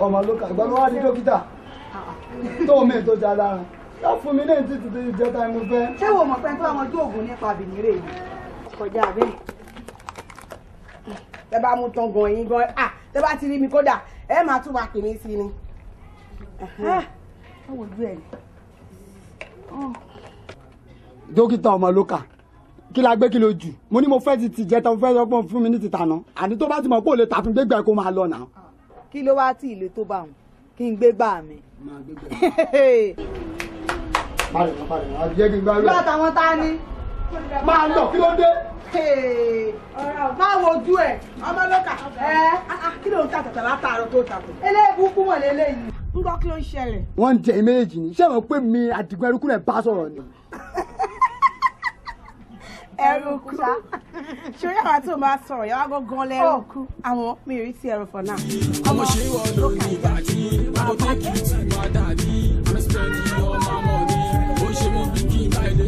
ọmọ lókà ìgbà ló wá di dókítà tó mi tó já lára yá fún mi lẹ́yìn títí tó jẹ́ tá mo fẹ́. ṣé wo mọ̀ pé tó àwọn ojú òògùn nípa bìnírè yìí kọjá bẹ́ẹ̀ tẹ bá mú tán gan yín gan tẹ bá ti rí mi kódà ẹ máa tún máa pè mí sí ni. báwo ojú ẹ dókítà ọmọ lókà kí la gbé kí ló jù mo ní mo fẹ́ ti jẹ́ tán fẹ́ lọ́gbọ́n fún mi ní tìta náà àní tó bá ti mọ̀ pé ò lè tàfin gbégbá kó máa lọ náà. kí ló wá tí ìlú tó bá wọn kí n gbé gbà mí. jẹ́ kí n gbá rẹ̀. lọ́ọ̀ táwọn tá ní. máa lọ kí ló dé. máa wojú ẹ̀ ọmọ lókà kí ló ń ta tàtà látàárọ̀ tó tàkùn. eléyìí kú mọ̀ lélẹ́yìn. ń gbọ́ kí ló ń ṣẹlẹ̀. wọ́n ń jẹ méjì ni ṣé wọ́n pè mí Àdìgún ẹrúkú rẹ̀ bá sọ̀rọ̀ ni. ẹrúkú ṣé yàrá tó máa sọ̀rọ̀ yàrá gangan lẹ́rúkú àwọn mi rí sí ẹrù for now. ọmọ ṣe wọ́n ló ní ìbàdí ọmọ tẹ́kì tí máa dàbí i'm spending all my money ó ṣe mú bí kí n bá ilé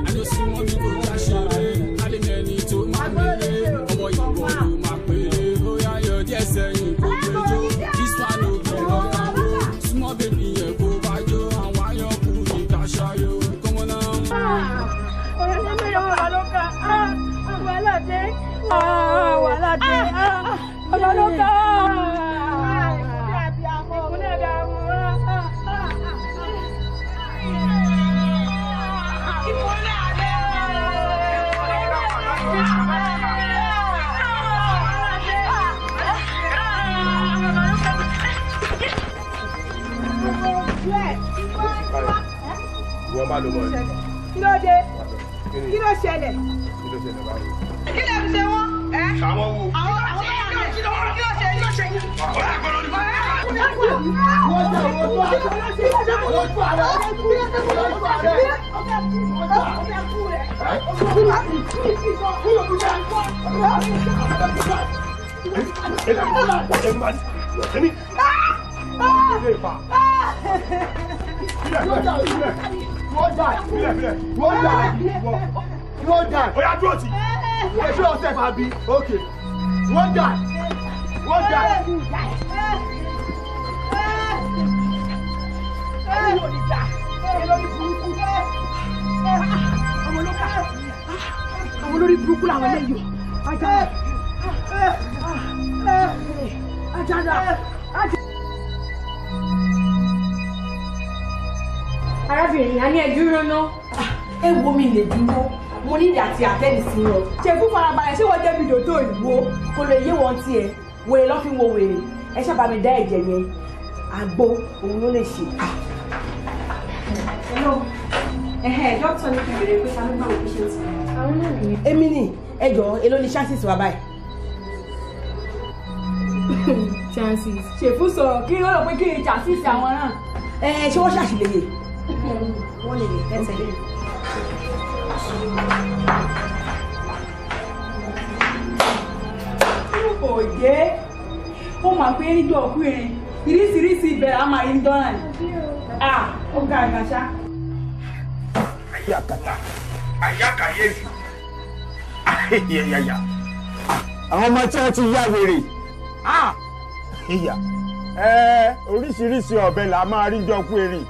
àjọ sí wọn bí kò já ṣeré alẹ́mẹ́ni tó máa gbélé ọmọ ìwọ ló máa pélé ó yá yọ díẹ̀ sẹ́yìn kó péjọ this one ló bẹ̀ lọ́ta ó súnmọ́ bèbí yẹn kó bá jó àwọn ayọ̀kù ní kàṣáyò kọ́mọ náà. ọ̀rẹ́ mi mi yọ̀ wà lóka wàhálà dé wàhálà dé ọ̀rọ̀ lóka. máa lò bọ̀ ẹ́. Kí ló dé? Kí ló ṣẹlẹ̀? Kí ló ṣẹlẹ̀ báyìí? Kí lè fi ṣe wọ́n? Ṣàwọn wo? Àwọn kí ló ṣe? Ọ̀rẹ́ àgbọ̀nọ̀ ni. Oya dúró tì. Ṣé ọ̀sẹ̀ fàbí? Okay. One die. Àwọn olórí burúkú làwọn eléyìí. Arábìnrin, a ní ẹ dúró ná. Ẹ wo mi lè dúró. Mo ní ìdí àti àtẹ́lì sí wọn. Ṣèkú farabalẹ̀ ṣé wọ́n débi dòdò ìwò? Kò lè yé wọn tiẹ̀. Wèrè lọ́ fi wo wèrè. Ẹ ṣáà bá mi dá ẹ̀jẹ̀ yẹn. Àgbo òun ló lè ṣe. Dókítà ní kí n bèrè pé ta ló bá wọn patient rẹ̀. Àwọn náà nìyẹn. Èmi ni ẹjọ́ èló ni chances wà báyìí. Chances. Ṣèkú sọ̀rọ̀ kí ó rò pé kí n chances àwọn náà. Ṣé wọ́n ṣàṣìlẹyè? Wọ́n lè lè tẹ́tẹ̀lé. Òye ó máa pé níjọ́ ọkùnrin ìrísìírísìí ìbẹ̀rẹ̀ á máa ń dọ́nà ni. Ó ga àgàṣá. Ayakata, ayakayefi, ayẹyẹyẹ. Àwọn ọmọ tí wọ́n ti yá wèrè. Ìyá. Oríṣiríṣi ọ̀bẹ là máa rí jọ kú erin.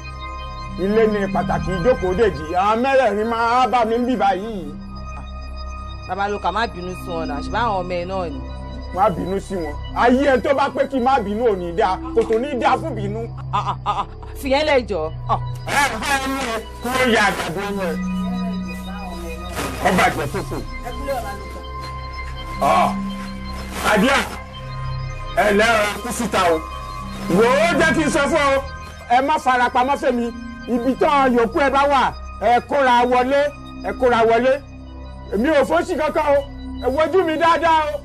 Ilé ni pàtàkì ìjókòó dèjì. Àwọn mẹ́rẹ̀ẹ̀rin máa bá mi ń bì báyìí. Babalóka má bínú sí wọn náà, ṣùgbọ́n àwọn ọmọ ẹ náà ni. Wọ́n á bínú sí wọn. Ayé ẹ tó bá pé kí n má bínú ò ní dáa, kò tó ní dáa fún bínú. Fìyẹn lẹ́jọ́. Kó yá àgbàdo yẹn. Ọba àgbẹ̀ fòfò. Àdíà, ẹ lẹ́rọ kú síta o. Wò ó jẹ́ kí n sọ fún ọ, ẹ má fara pamọ́ fẹ́mi. Ibi tán yòókù ẹ bá wà, ẹ kóra wọlé. Èmi ò fọ́sí kankan o, ẹ wojú mi dáadáa o.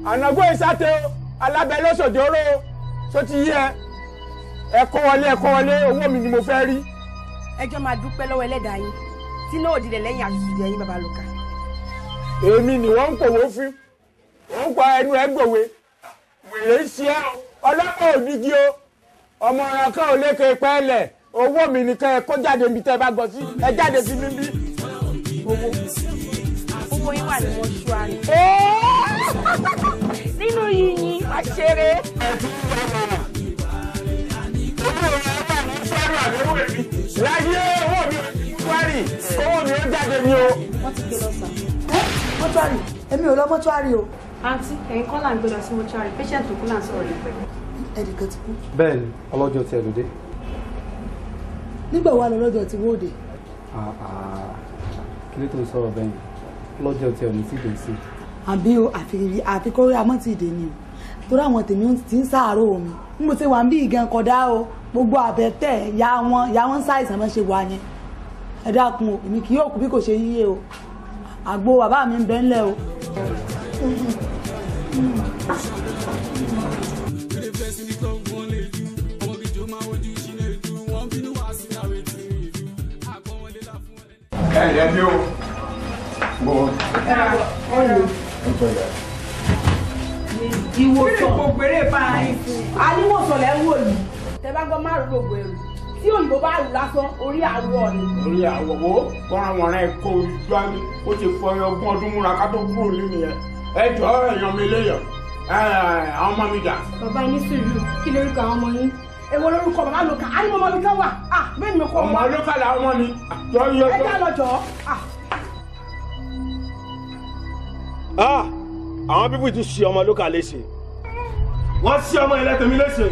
Ànàgbó ìsáté o, alábẹ́ lọ́sọ̀dọ̀rọ̀ o, só ti yí ẹ. Ẹ kó wọlé, owó mi ni mo fẹ́ rí. Ẹjọ́ máa dúpẹ́ lọ́wọ́ ẹlẹ́dàá yín tí náà òdìlẹ̀ lẹ́yìn àṣìṣe ẹ̀yìn Babalóka. Èmi ni wọ́n ń pòwó fún. Wọ́n ń pa ẹnu ẹ gbòwe. Wèrè ń ṣe ẹ́ o, ọlọ́pàá ò dígí o. Ọmọ ọ̀ràn kan ò lékè pẹ́ẹ́lẹ̀. Owó mi nìkan ẹ kó jáde níbi tẹ́ ẹ bá gbọ́ sí. Ẹ jáde sí mi bí. Owó yín wà ní mọ́ṣúárì. Nínú yìnyín àṣeré. Láyé owó mi wárì, owó mi ó jáde ní o. Wọ́n ti gbé lọ sàn. Mọ́ṣúárì, èmi ò lọ mọ́ṣúárì o. Àǹtí, ẹ̀yin kọ́ là ń gbé lọ sí mọ́ṣúárì, patient tó kú là ń sọ̀rọ̀ nípa ẹ̀. Ẹnìkan ti kú. Bẹ́ẹ̀ni, ọlọ́jọ́ tí ẹ lòdì. Nígbà wo lọ́jọ́ ti wóde? Kí ló tó ń sọ̀rọ̀ bẹ́ẹ̀ ni? Ọlọ́jọ́ tí ẹ ní síde sí. Àbí o àfi kórí amọ́ ti dè ní o. Torí àwọn tèmi ti ń sáàárò omi. N mo ti wà ń bí ìgan kọ̀dá o. Gbogbo àbẹ̀tẹ̀ ya wọn ń ṣàìsàn máa ṣe wà yẹn. Ẹ dákun o, èmi kì yóò kú bí kò ṣe yíyé o. Àgbo bàbá mi ń bẹ ńlẹ̀ o. Ẹ̀yẹ́ bí o. Ìwòsàn gbogbo eré fara yín fún. Àníwòsàn lẹ́ ń wò yìí. Tẹ bá gbọ́ márùn gbogbo ẹrù. Tí òyìnbó bá rù lásán, orí àwọ̀ ni. Orí àwọ̀ wo? Wọ́n ẹ̀kọ́ ìjọ mi. Ó ti fọ ọgbọ́n ọdún múra ká tó kúrò nínú yẹn. Ẹ jọ èèyàn mi léyàn. Àwọn ọmọ mi dà. Bàbá yín ní sùúrù, kí lórúkọ àwọn ọmọ yín? Èwo lórúkọ Babalóka? A ní ọmọ mi kan wà. Bẹ́ẹ̀ ni mo kọ́ ọmọ olókà làwọn ọmọ mi. Ẹ já lọ jọ. Àwọn bíbí ti ṣe ọmọ olókà léṣe. Wọ́n ṣe ọmọ ẹlẹ́tẹ̀mí léṣe.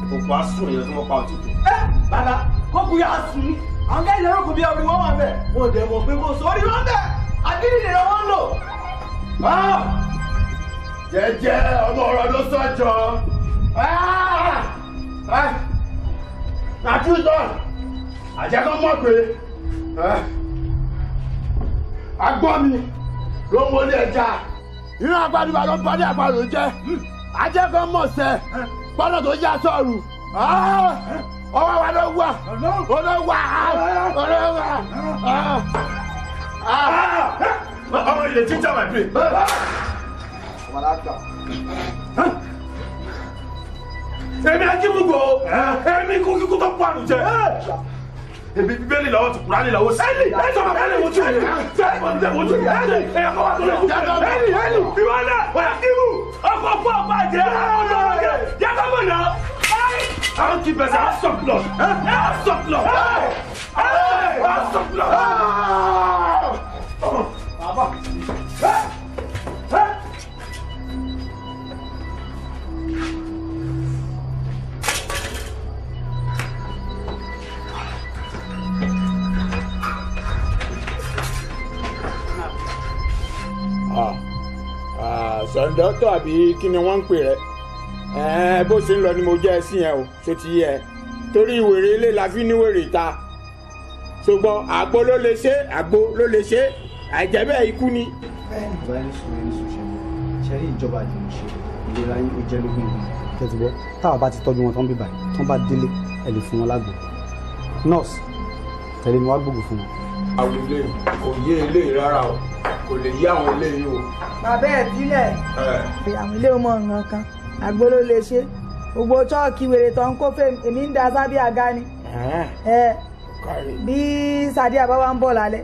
Gbogbo asùn èèyàn tí wọ́n pa òtítù. Bàbá, kókù yà á sùn ní. Àwọn gáyìí lè rọ́kùn bí orí wọn wà bẹ̀. Wọ́n dẹ̀ mọ̀ pé kò sórí wọn bẹ̀. Àgídì lè wọ́n lò. Jẹ́jẹ́ ọmọ ọ̀rọ̀ ló sọ́jọ́. Nàtúntàn. àjẹkọ́ mọ̀ pé agbọ́ mi ló ń wọlé ẹja ìran àgbàdùbà ló ń bọ́ ní àgbàdo jẹ́ àjẹkọ́ mọ̀ sẹ́ gbọ́dọ̀ tó yá sọ̀rù ọwọ́ wa ló wà olówà ọmọ ilé jíjà wà pé. èmi ajímúgbò èmi kúkú tó pọ̀ àrùn jẹ èmi bíbélì lọ́wọ́ tó kúránì lọ́wọ́ sí. ẹni sọ̀rọ̀ ẹni wojú ẹni fẹ́ẹ́ wojú ẹni ẹ̀yà kọ́ wá tó lè kú ẹni ìwọ́lẹ̀ ọ̀yàkímù ọkọ̀ fún ọ̀pá àjẹ́ ọjọ́ ọ̀gẹ̀ yàtọ̀ mọ̀ náà. I don't keep us. I'll suck blood. I'll suck blood. I'll suck blood. Sọ̀ndọ́tọ̀ àbí kí ni wọ́n ń pè rẹ̀? Bó ṣe ń lọ ni mo jẹ́ sí yẹn o ṣó ti yẹ torí ìwèrè ilé la fi níwèrè ta ṣùgbọ́n àgbo ló lè ṣe àìjẹ́ bẹ́ẹ̀ ikú ni. báyìí ṣe rí ìjọba àjùmọ̀ ṣe ìlera yín ó jẹ́ lógún ìlú. kẹtùbọ táwa bá ti tọ́jú wọn tán bí báyìí tán bá délé ẹ lè fún wọn lágbo nọ́ọ̀sì tẹ̀lé mi wá gbógun fún wọn. àwọn ilé kò yé eléyìí rárá o kò lè yé àwọn eléyìí o. bàbá ẹ̀ sílẹ̀ àwọn ilé ọmọ ọ̀ràn kan àgbo ló lè ṣe gbogbo chọ́ọ̀kì wèrè tó ń kó fèmí èmi ń da sábẹ́ àga ni bí sàdí àbáwá ń bọ̀ lálẹ́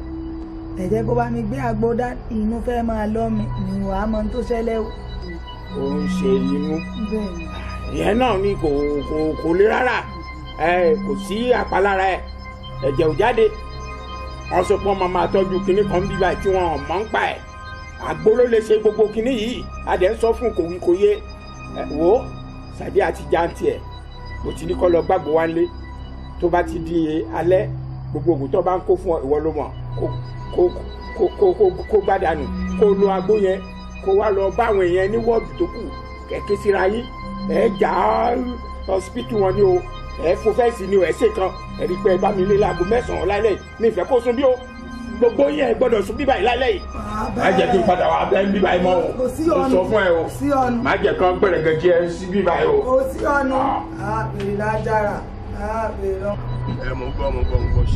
ẹ̀jẹ̀ kó bá mi gbé àgbo dá inú fẹ́ máa lọ́ mi ni wàá mọ tó ṣẹlẹ̀ o. ó ń ṣe inú ìyẹn náà ni kò le rárá kò sí àpalára ẹ̀jẹ̀ ò jáde wọ́n sọ pé wọ́n máa tọ́jú kinní kan bíbá tí wọ́n mọ̀ ń pa ẹ̀ àgbo ló lè ṣe gbogbo kinní yìí adẹ̀ ń sọ fún kòwí kò yé wo sàdí àti jáǹtì ẹ̀ mo ti ní kọ́ lọ gbàgbó wá lé tó bá ti di alẹ́ gbogbo ògùn tó bá ń kó fún ìwọ ló mọ̀ kó gbádànù kó lo agbó yẹn kó wá lọ bá àwọn èèyàn ní wọ́ọ̀dù tó kù kẹ̀kẹ́ síra yín jà hospital wọn ni o fo fẹ́ǹsì ni o ṣe kan ẹ̀rí pé bá mi lé láago mẹ́sàn-án lálẹ́ mi ìfẹ́ kó sùn bí o gbogbo yẹn gbọ́dọ̀ sùn bíbá yìí lálẹ́ yìí má jẹ́ kí n padà wá bẹ́ẹ̀ bíbá yìí mọ́ o sọ fún ẹ o má jẹ́ kán gbẹ̀rẹ̀gẹ̀ jẹ́ sí bíbá yìí o. kò sí ọ̀nà àbèrè lájára àbèrè lọ. mo gbọ́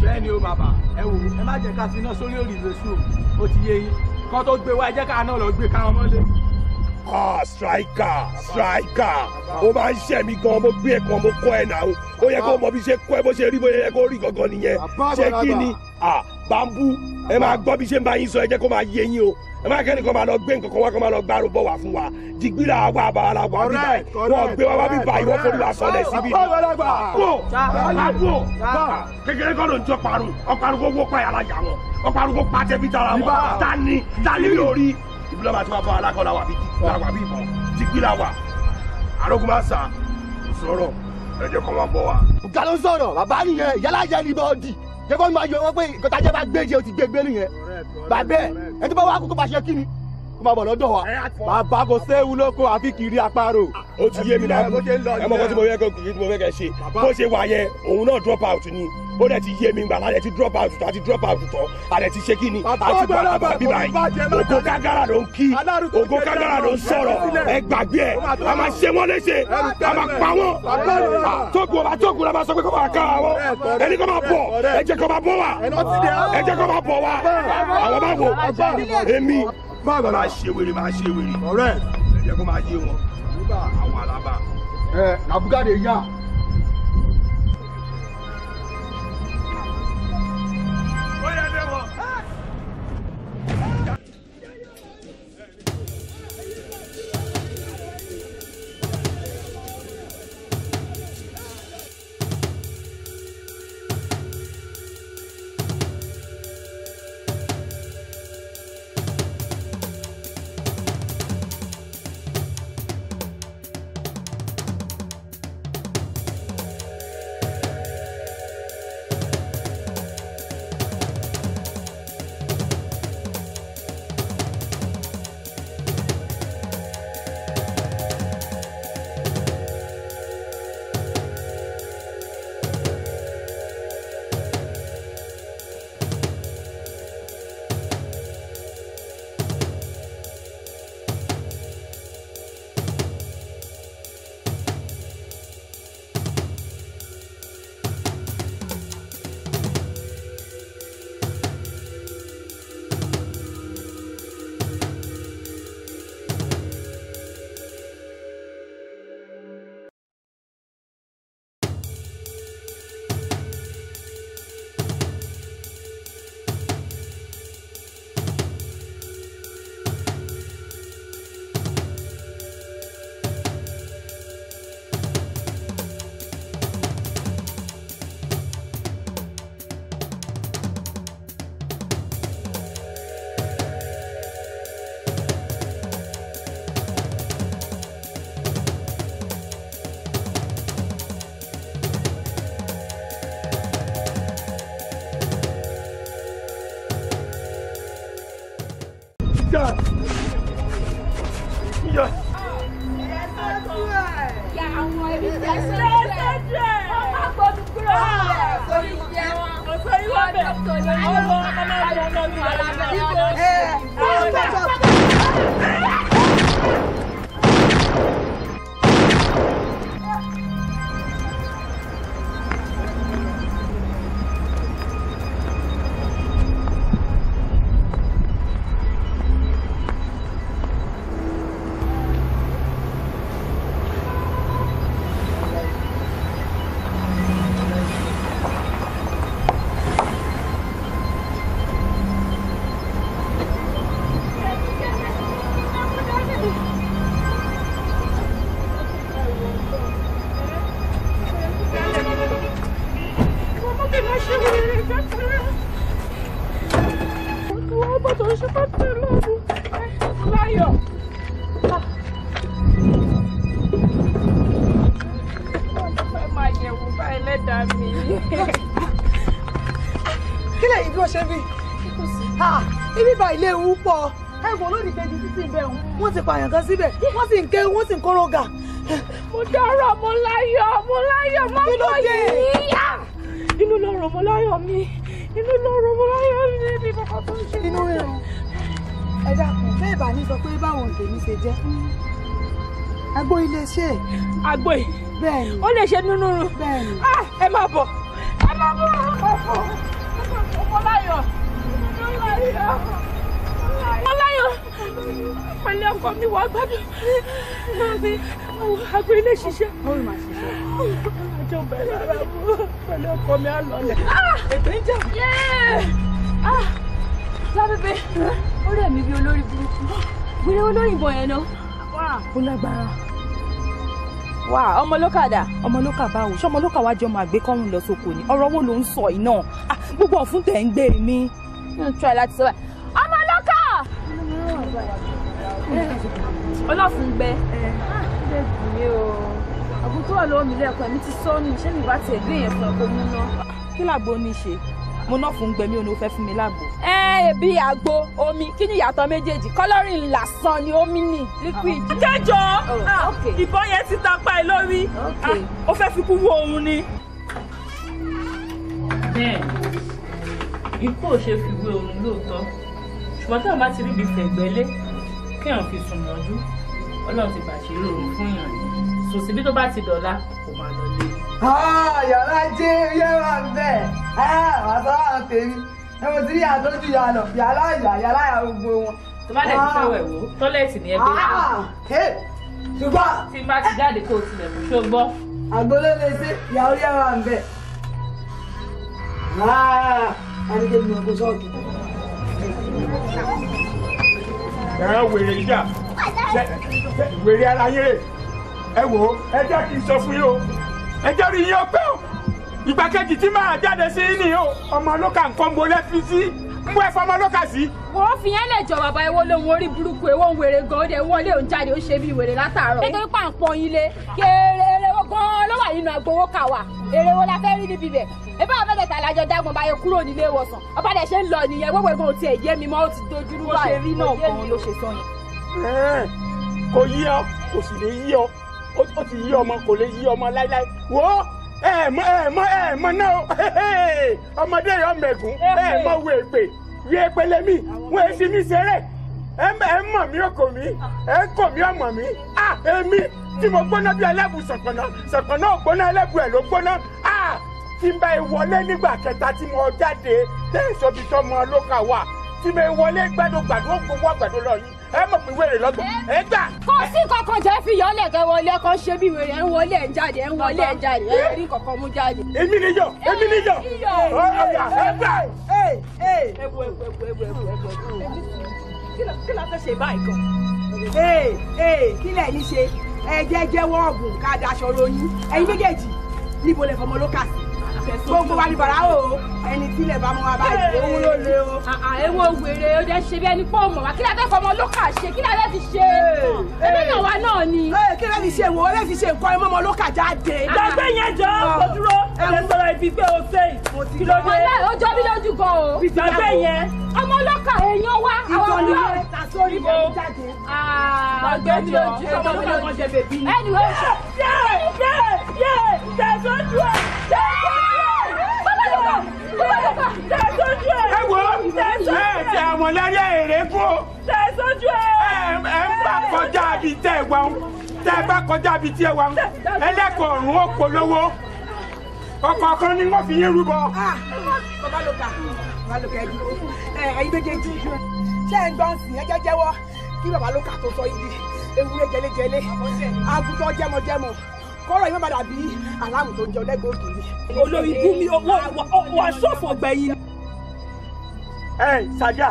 bẹ́ẹ̀ ni o bàbá ẹ wò ẹ má jẹ́ ká fi iná sórí òrìṣẹ́ sùn ó ti yé yín kán tó gbé wá ẹ jẹ́ ká náà lọ gbé káwọn mọ́lé. striker ó máa ń ṣe mí gan mo gbé ẹ̀kan mo kọ́ ẹ̀ náà ó yẹ kó mọ bí ṣe kọ́ ẹ bó ṣe rí bó yẹ kó rí gangan nìyẹn ṣé kí ni bambú ẹ máa gbọ́ bí ṣe ń bá yín sọ ẹ jẹ́ kó máa yé yín o ẹ máa kẹ́ni kan máa lọ gbé nǹkan kan wá kó máa lọ gbárò bọ̀ wá fún wa dìgbìlà àwa àbára wà bíbá ẹ wọ́n gbé wá bíbá ìwọ fún wa sọlẹ̀ síbí kékeré kan ló ń jọ parun ọparun kó wó pa yàrá yà wọn ọparun kó pa tẹbi tara wọn tani mi ò rí ìbílẹ̀ máa ti wá bọ́ alákọ̀ọ́lá wà bí ìbọn dìgbìlà wà arógun máa sà sọ̀rọ̀ ẹ jẹ́ kó máa bọ̀ wá. ọ̀gá ló ń sọ̀rọ̀ bàbá nìyẹn ìyálà jẹ́ ní bọ́ọ̀dì jẹ́ kó máa yọ wọ́n pé ìkọ́ta jẹ́ bá gbé jẹ́ o ti gbé gbé nìyẹn bàbá ẹ tó bá wá kó bá ṣe kí ni kó máa bọ̀ lọ́dọ̀ wa. bàbá kò séwu lóko àfi kiri àparò. ó ti yé mi náà ẹ mọ̀ kó tí mo fẹ́ kó kìí tí mo fẹ́ kẹ́ ṣe bó ṣe wà yẹn òun náà drop out ni ó dẹ̀ ti yé mi gbà ládẹ̀ ti drop out tán àti drop out tán àdẹ̀ ti ṣe kí ni àti bàbá bíbá yìí ògo kágárà ló ń kí ògo kágárà ló ń sọ̀rọ̀ ẹ gbàgbé ẹ a máa ṣe wọ́n léṣe a máa pa wọ́n tókù la máa sọ pé kó máa ká àwọn ẹni kó máa bọ̀ ẹ jẹ́ kó máa bọ̀ wá ẹ jẹ́ kó máa bọ̀ wá àwọn máa wò èmi máa ṣe wèrè ọ̀rẹ́ ẹ jẹ́ kó máa yé wọn àwọn alábà. nàbúgàdé yá. God. Yeah. Kílẹ̀ yìí bí wọ́n ṣe rí? Ibi ìbá ilé ewu pọ̀. Ẹ̀gbọ́n lónìí kejì títí ń bẹ̀ wọ́n ti pààyàn kan síbẹ̀. Wọ́n sì ń ké wọ́n sì ń kóró gà. Mo dárò mo láyọ̀ mọ́ mọ́ yìí. Inú ló rọ̀ mo láyọ̀ mi. Inú ló rọ̀ mo láyọ̀ mi níbi kankan tó ń ṣe. Inú rírun. Ẹ dákun bẹ́ẹ̀ bá ní sọ pé báwọn tèmi ṣe jẹ́. Agbo ilé ṣe. Agbo yìí. Bẹ́ẹ̀ni. Ó lè ṣe nínú run. Bẹ́ẹ̀ni. Ẹ máa bọ̀. Ẹ máa bọ̀. Mo láyọ̀. Ọláyọ̀ pẹ̀lú ọkọ mi wà gbádùn àgbo ilé ṣiṣẹ́ àjọ bẹ̀rẹ̀ ara mú pẹ̀lú ọkọ mi á lọlẹ̀ ètò ìjà. Lábẹ́bẹ́ ó rẹ̀ mí bí olórí burúkú gbére olóyìnbọn yẹn náà. Ó lágbára. Wà ọmọlókàdà. Ọmọlókà báwo ṣé ọmọlókà wájú ọmọ àgbékọ́rùn lọ sóko ni ọ̀rọ̀ wo ló ń sọ yìí náà gbogbo ọ̀fun tẹ̀ ń gbé mi. ń try láti sọ báyìí. Ọmọlókà. Ọlọ́fun gbẹ. Ṣé dùn mí o? Àbú tó wà lọ́wọ́ mi lẹ́ẹ̀kan mi ti sọ́nù ṣé mi bá tiẹ̀ gbé yẹn fún ọkọ̀ mú ná. Kí làgbo ní ṣe? Mo náà fún gbẹmí òun ló fẹ́ fún mi lágbo. Bí àgbo omi kí ni ìyàtọ̀ méjèèjì coloring lásán ni omi ní liquid. Jẹ́jọ́ ìbọn yẹn ti tapá ẹ lórí. Ó fẹ́ fi kú wo òun ni. Bẹ́ẹ̀ ikú ò ṣe fi wé oorun lóòótọ́ ṣùgbọ́n tí wọ́n bá ti rí ibi fẹ̀gbẹ́lé kéèyàn fi sùn mọ́jú Ọlọ́run ti bàṣírí òun fún yàn ní sòsìbí tó bá ti dọ̀la kò máa lọ lé. Yàrá jẹ́ yẹ́ wà ń bẹ̀. Àṣà àtẹ̀mí. Ẹ mo ti rí àtọ́jú yà lọ. Yàrá gbogbo wọn. Tó bá dẹ̀ ti fẹ́ wẹ̀ wò tọ́lẹ̀tì ní ẹgbẹ́ náà. Ṣùgbọ́n. Tí bá ti jáde kó o tilẹ̀ mú ṣó gbọ́. Àgbóló lè ṣe ìyàwó yẹ́ wà ń bẹ̀. Àníkè mi ò kó sọ́ọ̀kì. Ẹ̀rọ wèrè ìjà wèrè ara yín rè ẹ wò ó ẹ jẹ́ kí n sọ fún yín o ẹ jẹ́ rí yín ọpẹ́ o ìgbàkejì tí máa jáde sí ní o ọmọ ọlọ́kà nǹkan mo lẹ́fi sí mo ẹ fọmọ ọlọ́kà sí. Wọ́n fi yẹn lè jọ bàbá ewo lóhun orí burúkú ewo ń wèrè gan ó dẹ̀ wọlé òun jáde ó ṣe bí wèrè látàárọ̀. Nítorí pàǹpọ̀ yín lé kéré wo gan ló wà nínú agbowó kà wà èrè wo la fẹ́ rí níbi bẹ̀. Ebí àwọn mẹ́tẹ̀ẹ̀ta lájọ dágbọ̀n báyé kúrò nílé ìwòsàn ọba dẹ̀ ṣe ń lọ nìyẹn gbogbo ìgbọ̀n ti ẹ̀ yé mi mọ́ ó ti dojúrú báyìí. Bó ṣe rí náà gan ló ṣe sọ yẹn. Kò yí ọ kò sì lè yí ọ ó ti yí ọmọ kò lè yí ọmọ láíláí wò ó ẹ mọ náà ọmọdé yọ mẹgùn mọ wo èpè rí èpè lèmi wọn èsì mi ṣeré ẹ mọ mi ò kò mí ẹ kò mí ọmọ mi èmi tí mo gbóná bí ẹlẹ́bù sọ̀pọ̀nà ò gbóná ẹlẹ́bù ẹ̀ ló gbóná tí n bá wọlé nígbà kẹta tí mo jáde tẹ̀sán bí tọmọ lókà wà tí mo wọlé gbàdúgbàdú ó gbowó àgbàdo lọ yìí ẹ mọ̀ pé wèrè lọ́gbọ̀n ẹ gbà. Kò sí kankan jẹ́ fi yọ́lẹ̀ kẹ́ wọlé kan ṣe bí wèrè ẹ̀ ń wọlé ẹ̀ ń jáde ẹ̀ ń wọlé ẹ̀ ń jáde ẹ̀ rí kankan mú jáde. Èmi níyọ ọ̀yà ẹ gbà. Kí la fẹ́ ṣe báyìí gan? Kí lẹ̀ ní ṣe ẹ jẹ́ wọ́ọ̀gùn ká daṣọ ròyìn ẹ̀yin méjèèjì níbo lẹ fọmọ ló kà sí. Gbogbo wa ni bàrà o ẹni tí ilẹ̀ bá mọ́ wa báyìí òun ló lé o. Ewo wèrè ó jẹ́ ṣe bí ẹni pọ́ mọ̀ wá kí ládé fọmọ ló kà ṣe kí ládé fi ṣe. Ebi náà wa náà ni. Kí ládé fi ṣe wo ó lè fi ṣe nǹkan ẹmọ́ ọmọ ló kà jáde. Gbàgbé yẹn jọ kó dúró ẹ̀rẹ́ sọ̀rọ̀ ibi pé o fẹ́ yìí. Kí ló dé? Ó jọ bí lójú gan o. Gbàgbé yẹn. Ọmọ ló kà èèyàn wá àwọn ọmọ wo. Ọ̀gbẹ́ni ojú ọmọ ló kàn jẹ bèbí ni. Anyway. Tẹ̀sọ́jú ẹ̀. Ẹ wo tẹ àwọn lẹ́rí èrè fún. Tẹ̀sọ́jú ẹ̀. Ẹ ń bá kọjá bíi tẹ́ ẹ wá ń. Tẹ́ ẹ bá kọjá bíi tí ẹ wá ń. Ẹlẹ́kọ̀ọ́ ọ̀run ó polówó. Ọkọ̀ kan ni wọ́n fi yín rúbọ. Bàbá lóka ẹ̀dùn ẹ̀yin méjèèjì ṣé ẹ̀ ń gbọ́n sí ẹjẹ́ jẹ́wọ́ kí bàbá lóka tó sọ yìí ewúrẹ́ jẹlẹ́jẹlẹ́ àgùntàn jẹmọjẹmọ kọ́rọ̀ yìí má bàdà bí aláàmù tó ń jẹ ọlẹ́gbẹ̀ẹ́ òkèlè. Olórí ikú mi wà ṣòfò gbẹ̀yìn. Sàdíà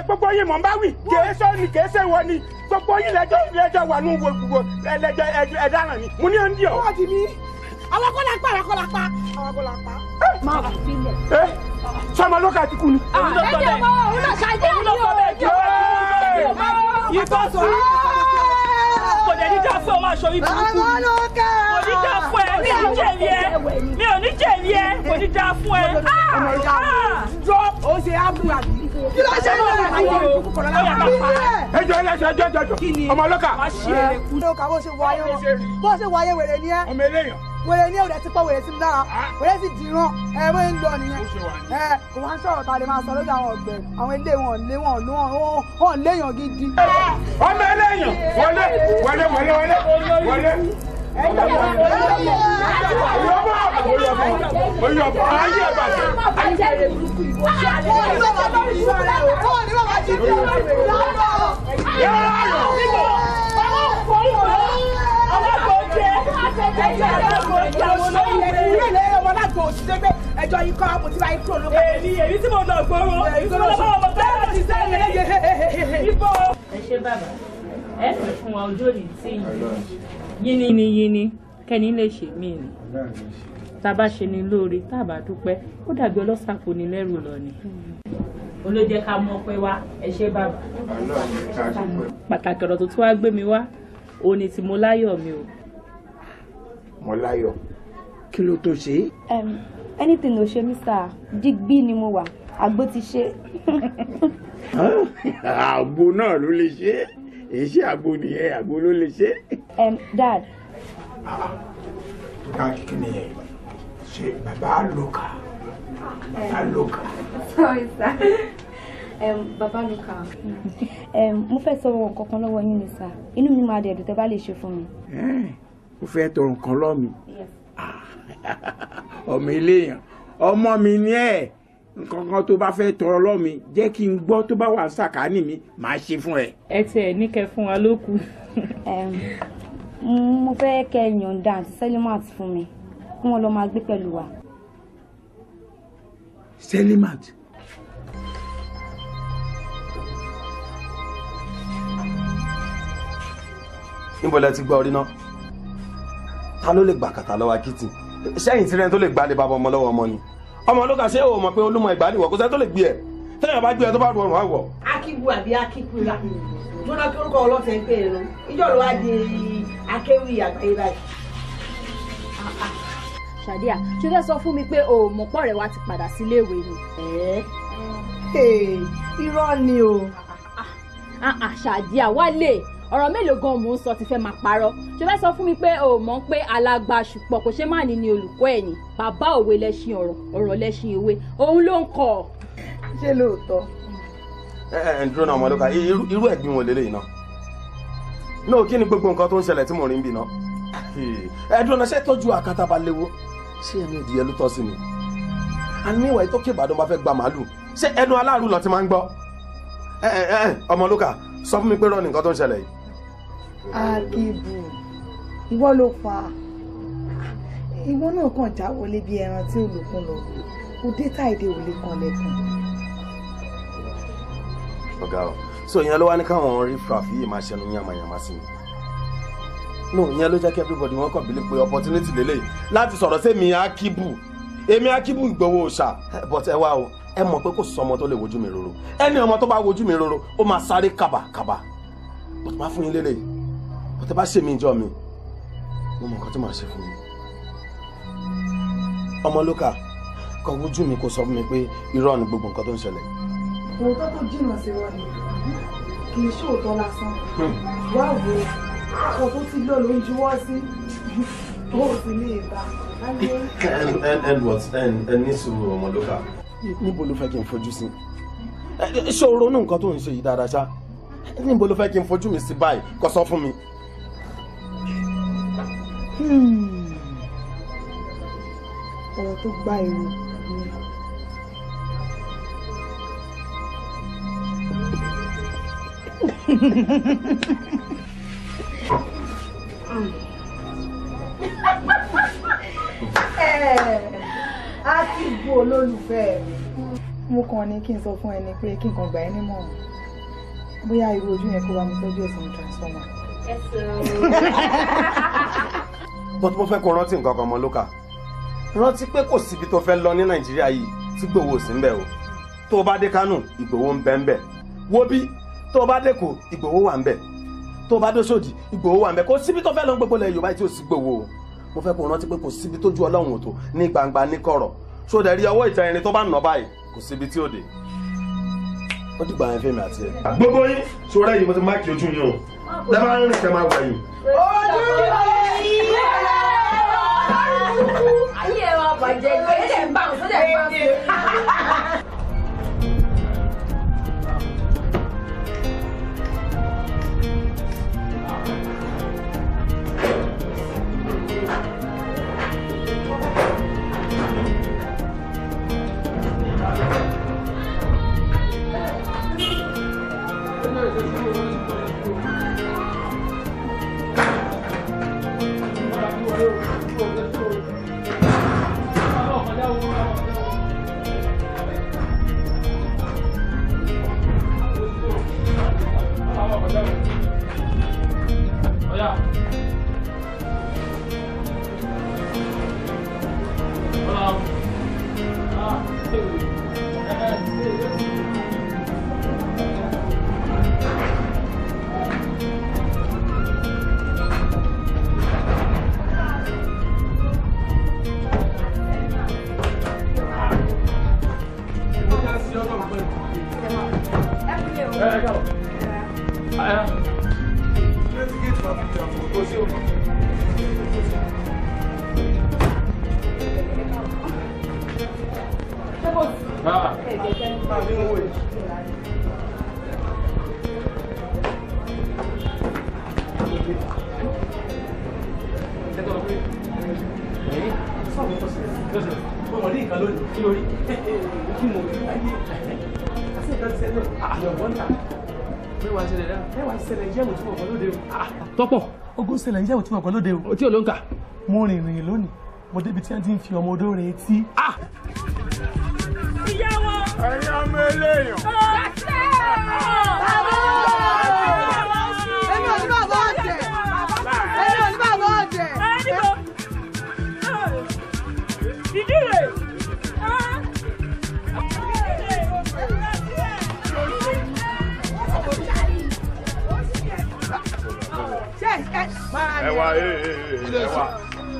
gbogbo yín mọ̀ ń bá wì kìí sọ ni kìí ṣe wọ ni gbogbo yín lẹ́jọ́ wà ní gbogbo ẹlẹ́jọ́ ẹ̀dáràn ni mo ní ọ́n dí ọ́. Àwọn kọ́lá pa. Máa fi lẹ̀. Sọmọ ló ka ti kú ni. Ẹ̀jẹ̀ mọ́ òun náà ṣáájú àná Ìbọn sọ kò dẹ̀ ní dá fún ẹ máa ṣọ ibi burúkú. Kò ní dá fún ẹ, mi ò ní jẹ̀bi ẹ. Kò ní dá fún ẹ. Jọ o ṣe ábùrù àbí. Kí ló ṣe mọ́ ẹjọ́ ọmọ ọlọ́kà. Bó ṣe wáyé wèrè ni ẹ. Ọmọ eléyàn. Wèrè ní òde ti pọ̀ wèrè sí mi lára. Wèrè sì dìran bó ń lọ nìyẹn. Kò wá ń sọ̀rọ̀ ta lè máa sọ lójú àwọn ọ̀gbẹ́. Àwọn ilé wọn léèyàn gidi. Ọmọ eléyàn wọlé. Ẹjọ́ yìí kọ́ mo ti bá yín kúrò lókè. Èmi tí mo lọ gbòòrò. Ọmọ bẹ́ẹ̀ ti sẹ́yìn. Ibo. Ẹ ṣé bàbá, ẹ pè fún wa ojú òní tí yíní kẹ́ni lè ṣe mí ni. Tá a bá ṣe ni lóore, tá a bá dúpẹ́, ó dàbí ọlọ́sàkó ni lẹ́rù lọ ni. Olójẹ́ ká mọ̀ pé wá, ẹ ṣé bàbá. Pàtàkì ọ̀rọ̀ tó tún wá gbé mi wá, òun ni tí mo láyọ̀ mi o. Mo láyọ̀. Kí ló tó ṣe? Anything ló ṣe mí sá, digbí ni mo wà, àgbo ti ṣe. Àgbo náà ló lè ṣe. Èyí àgbo nìyẹn, àgbo ló lè ṣe. Dad. Kí ni ẹ? Ṣé bàbá lóka? Sorry sir. Bàbá lóka. Mo fẹ́ sọ̀rọ̀ kankan lọ́wọ́ yín ni sá. Inú mi máa dẹ̀dùn tẹ́ bá lè ṣe fún mi. Mo fẹ́ tọrọ nǹkan lọ́ mi. Ọmọ eléyàn, ọmọ mi ni ẹ. Nǹkan kan tó bá fẹ́ tọrọ lọ́ mi, jẹ́ kí n gbọ́ tó bá wà sàkání mi, màá ṣe fún ẹ. Ẹ tiẹ̀ ní kẹ́ fún wa lókù. Mo fẹ́ kẹ́ yọ̀ǹda àti Selimat fún mi kí wọ́n lọ máa gbé pẹ̀lú wa. Selimat? Níbo lẹ ti gbọ́ orí náà? Ta ló lè gbà kàtà lọ́wọ́ akitì? Sẹ́yìn tí rẹ̀ tó lè gbà lè bàbá ọmọ lọ́wọ́ ọmọ ni. Ọmọ ló kà ṣe ó mọ̀ pé olúmọ ìgbà níwọ̀ kó sẹ́ tó lè gbé ẹ̀. Tẹ́yìn bá gbé ẹ tó bá rọrùn àwọ̀. Akíbu àbí akíkú la. Mọ́nà kí orúkọ ọlọ́sẹ̀ ń pè é lọ. Ìjọ ló wá di akéwì àgbáyé báyìí. Ṣàdíà, ṣé fẹ́ sọ fún mi pé o mọ̀ pọ̀ rẹ̀ wá ti padà sílé ìwé ni? Irọ́ ni o. Ṣàdíà wálé. Ọ̀rọ̀ mélòó gan mò ń sọ ti fẹ́ máa parọ́. Ṣé fẹ́ sọ fún mi pé o mọ̀ pé alágbàṣùpọ̀ kò ṣe má ní ni olùkọ́ ẹ̀ ni? Bàbá òwe lẹ́ṣin ọ̀rọ̀ lẹ́ṣin ìwé. Òun ló ń kọ́. Ṣé lóòótọ́? Dúró náà ọmọ lóka, irú ẹ̀gbin wo lélẹ́yìn náà? Náà kí ni gbogbo nǹkan tó ń ṣẹlẹ̀ tí mò ń rí ń bì náà? Dúró náà ṣé tọ́jú àkàtà bá léwó? Ṣé ẹnu ìdíyẹ ló tọ́ sí mi? Àní ìwà ìtọ́kẹ́ Ìbàdàn bá fẹ́ gba màálù. Ṣé ẹnu aláàrú lọ ti máa ń gbọ́? Ọmọ lóka, sọ fún mi pé rọ́ ni nǹkan tó ń ṣẹlẹ̀ yìí. Akíbu, ìwọ ló fà á. Ìwọ náà kàn já wọlé bí ẹran tí olùkún lọ. Kò dé táìdé ò lè kan lẹ́kùn. Ọ̀gá o, so ìyẹn ló wá ní káwọn rí fàáfì yìí máa ṣẹnu yàmàyàmá sí mi. No, ìyẹn ló jẹ́ kí everybody wọ́n kàn bílí pé opportunity lélẹ̀ láti sọ̀rọ̀ sí mi Akíbu. Èmi Akíbu Ìgbòho ṣá. But ẹ wá o, ẹ mọ̀ pé kò sọ ọmọ tó lè wojú mi roro. Ẹni ọmọ tó bá wojú mi roro, ó máa sáré kàbàkàbà. But máa fún yín lélẹ̀. But ẹ bá ṣe mi ìjọ mi, mo mọ̀ nǹkan tó máa ṣe fún mi. Ọmọ lókà, kọ wojú mi kó sọ fún mi pé irọ́ ni gbogbo nǹkan tó ń ṣẹlẹ̀. òótọ́ tó jìnnà sí wọn ni kì í ṣòótọ́ lásán wá wo ọkọ̀ tó ti lò ló ń juwọ́ sí ó sì ní ìgbà. and ní sùúrù ọmọlúkà níbo ló fẹ́ kí n fojú sí ṣé o ronú nǹkan tó ń ṣe yìí dáadáa ṣá níbo ló fẹ́ kí n fojú mi sí báyìí kó sọ fún mi. ọ̀rọ̀ tó gbá irú ni. A ti bu olólùfẹ́ mo kàn ní kí n sọ fún ẹni pé kí n kàn gbà ẹ́ nímọ̀ràn bóyá irú ojú yẹn kó bá mi tọ́jú ẹ̀sìn transformer. but mo fẹ́ kó rántí nǹkan kan ọmọlúkà rántí pé kò síbi tó fẹ́ lọ ní nàìjíríà yìí tí gbòòwò sí ń bẹ̀ o tó o bá dé kánò ìgbòho ń bẹ ń bẹ̀ wo bí tó o bá dé kò ìgbòho wà ń bẹ̀ tó o bá dé sódì ìgbòho wà ń bẹ̀ kò síbi tó fẹ́ lọ gbogbo lẹ̀ yorùbá tí ò sí gbòòwò o mo fẹ́ kó rántí pé kò síbi tójú ọlọ́run ò tó ní gbangba ní kọ̀rọ̀ so dẹ̀ rí ọwọ́ ìtàn irin tó bá nà báyìí kò síbi tí ò dé ó dìgbà yẹn fẹ́mi àti ẹ. gbogbo yín sọ̀rọ̀ yìí mo ti máàkì ojú yín o lẹ́ máa ń rìn kẹ́ máa wà yìí. ayé ẹ máa bàjẹ́ ìgbé ẹ̀ ń bá òun sójà ìgbà fún tọ́pọ̀ ogun ṣẹlẹ̀ ìyẹ́wò tí wọ́n kọ́ lóde o tí ò ló ń kà. mo rìnrìn lónìí mo débi tí wọ́n ti ń fi ọmọ odó rẹ̀ etí. ìyá wọn. ẹ̀yin ọmọ eléyàn. èmi ò ní bàbá ọ̀jẹ̀ èmi ò ní bàbá ọ̀jẹ̀. ìdí rẹ̀.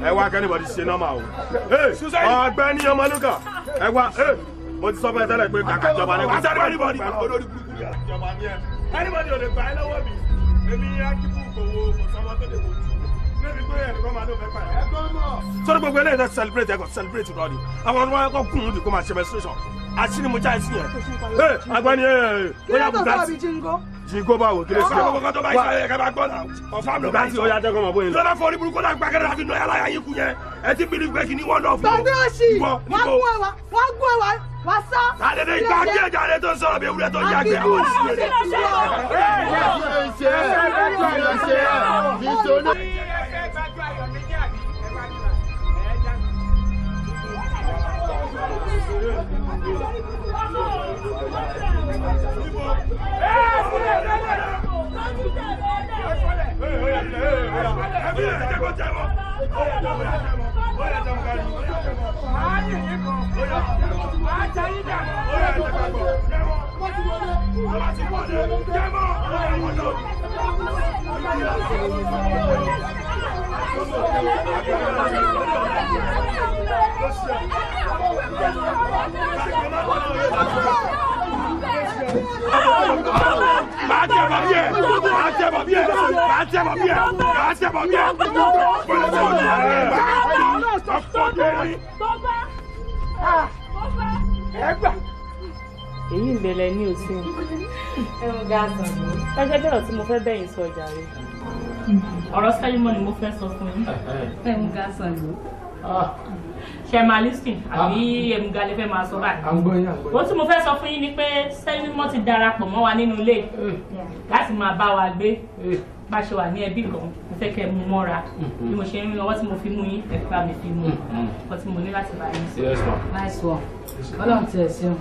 ẹ wá kẹ́nìbọ̀dì ṣe nọ́mà o ọ̀gbẹ́ni ọmọlúkà ẹ wá mo ti sọ fún ẹ tẹ́lẹ̀ pé kàkà ìjọba ní wàá sáré ẹnìbọ̀dì olórí burúkú ìjọba ní ẹ ẹnìbọ̀dì ò lè gbà ẹ lọ́wọ́ mi èmi akíkú kòwò kò sọmọ tó lè wojú níbi pé ẹnìkan máa ló fẹ́ pa ẹ. sọ́dọ̀ gbogbo eléyìí náà celebrate ẹ̀kọ́ celebrate rọ ni àwọn ọmọ ẹ̀kọ́ kùn ún bí kò máa ṣe menstruation àṣírí mo já ẹ sí yẹn agbani bóyá bùgátì jingo báwo kí ló ṣe ọkọ kọkọ tó bá ṣe ẹ̀ka bá gbọ́ náà ọ̀fàm ló bá ti ọ̀yà tẹ́kọ̀ mọ̀ bóyá. lọ́dọ̀ fọ́ọ̀rí burúkú náà gbàgede àfi náà yàrá yín kú yẹn ẹ ti bí ní pé kí ni wọ́n náà fún un. tọ́jú òsì wọ́n gún ẹwà wá sá. àdédé ìgbà kí ẹja rẹ tó sọ̀rọ̀ bí ewúrẹ́ tó yá gbé àwọn òṣìṣẹ́ tẹ bọ̀ bí ẹ máa tẹ bọ̀ bí ẹ máa tẹ bọ̀ bí ẹ. èyí ń bẹ̀rẹ̀ ní òsì ẹ̀rùn gáàsì ẹ̀jẹ̀ bẹ̀rẹ̀ tí mo fẹ́ bẹ̀yìn sọ ọjà rẹ̀ ọ̀rọ̀ sẹ́límọ́ ni mo fẹ́ sọ fún yín ẹ̀rùn gáàsì ló ṣe máa lísìn àbí ẹ̀rùn gáàlẹ́ fẹ́ máa sọ báyìí ó tí mo fẹ́ sọ fún yín ni pé sẹ́límọ́ ti darapọ̀ mọ́ wa nínú ilé láti máa bá wa gbé bá ṣe wà ní ẹbí kan mo fẹ́ kẹ́ mú mọ́ra bí mo ṣe ń rí ọwọ́ tí mo fi mú yín ẹ bá mi fi mú ọkọ̀ tí mo ní láti bá yín sí. nice one ọlọ́run ti ẹ̀ ṣeun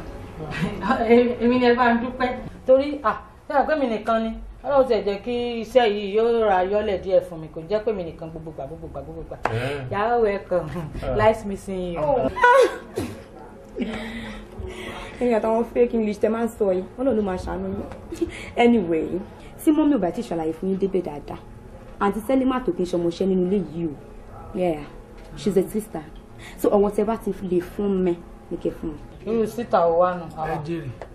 èmi ni ẹ bá ń dúpẹ́ torí ṣé pé mi nìkan ni ọlọ́run ti ẹ̀ jẹ́ kí iṣẹ́ yìí yóò ra yọ́lẹ̀ díẹ̀ fún mi kò jẹ́ pé mi nìkan gbogbo gbà yàrá welcome nice missing you. ẹ̀yin àtàwọn fake English tẹ máa ń sọ yìí wọn náà ló máa ṣàánú yín anyway tí mọ́mí ò bá ti ṣàlàyé fún yín débẹ̀ dáadáa àǹtí Sẹ́límà tó kí n ṣọmọṣẹ́ nínú ilé yìí o yeah she's a sister so ọ̀wọ́n tẹ bá ti lè fún mi ní kẹ́ fún mi. irú síta ò wá nù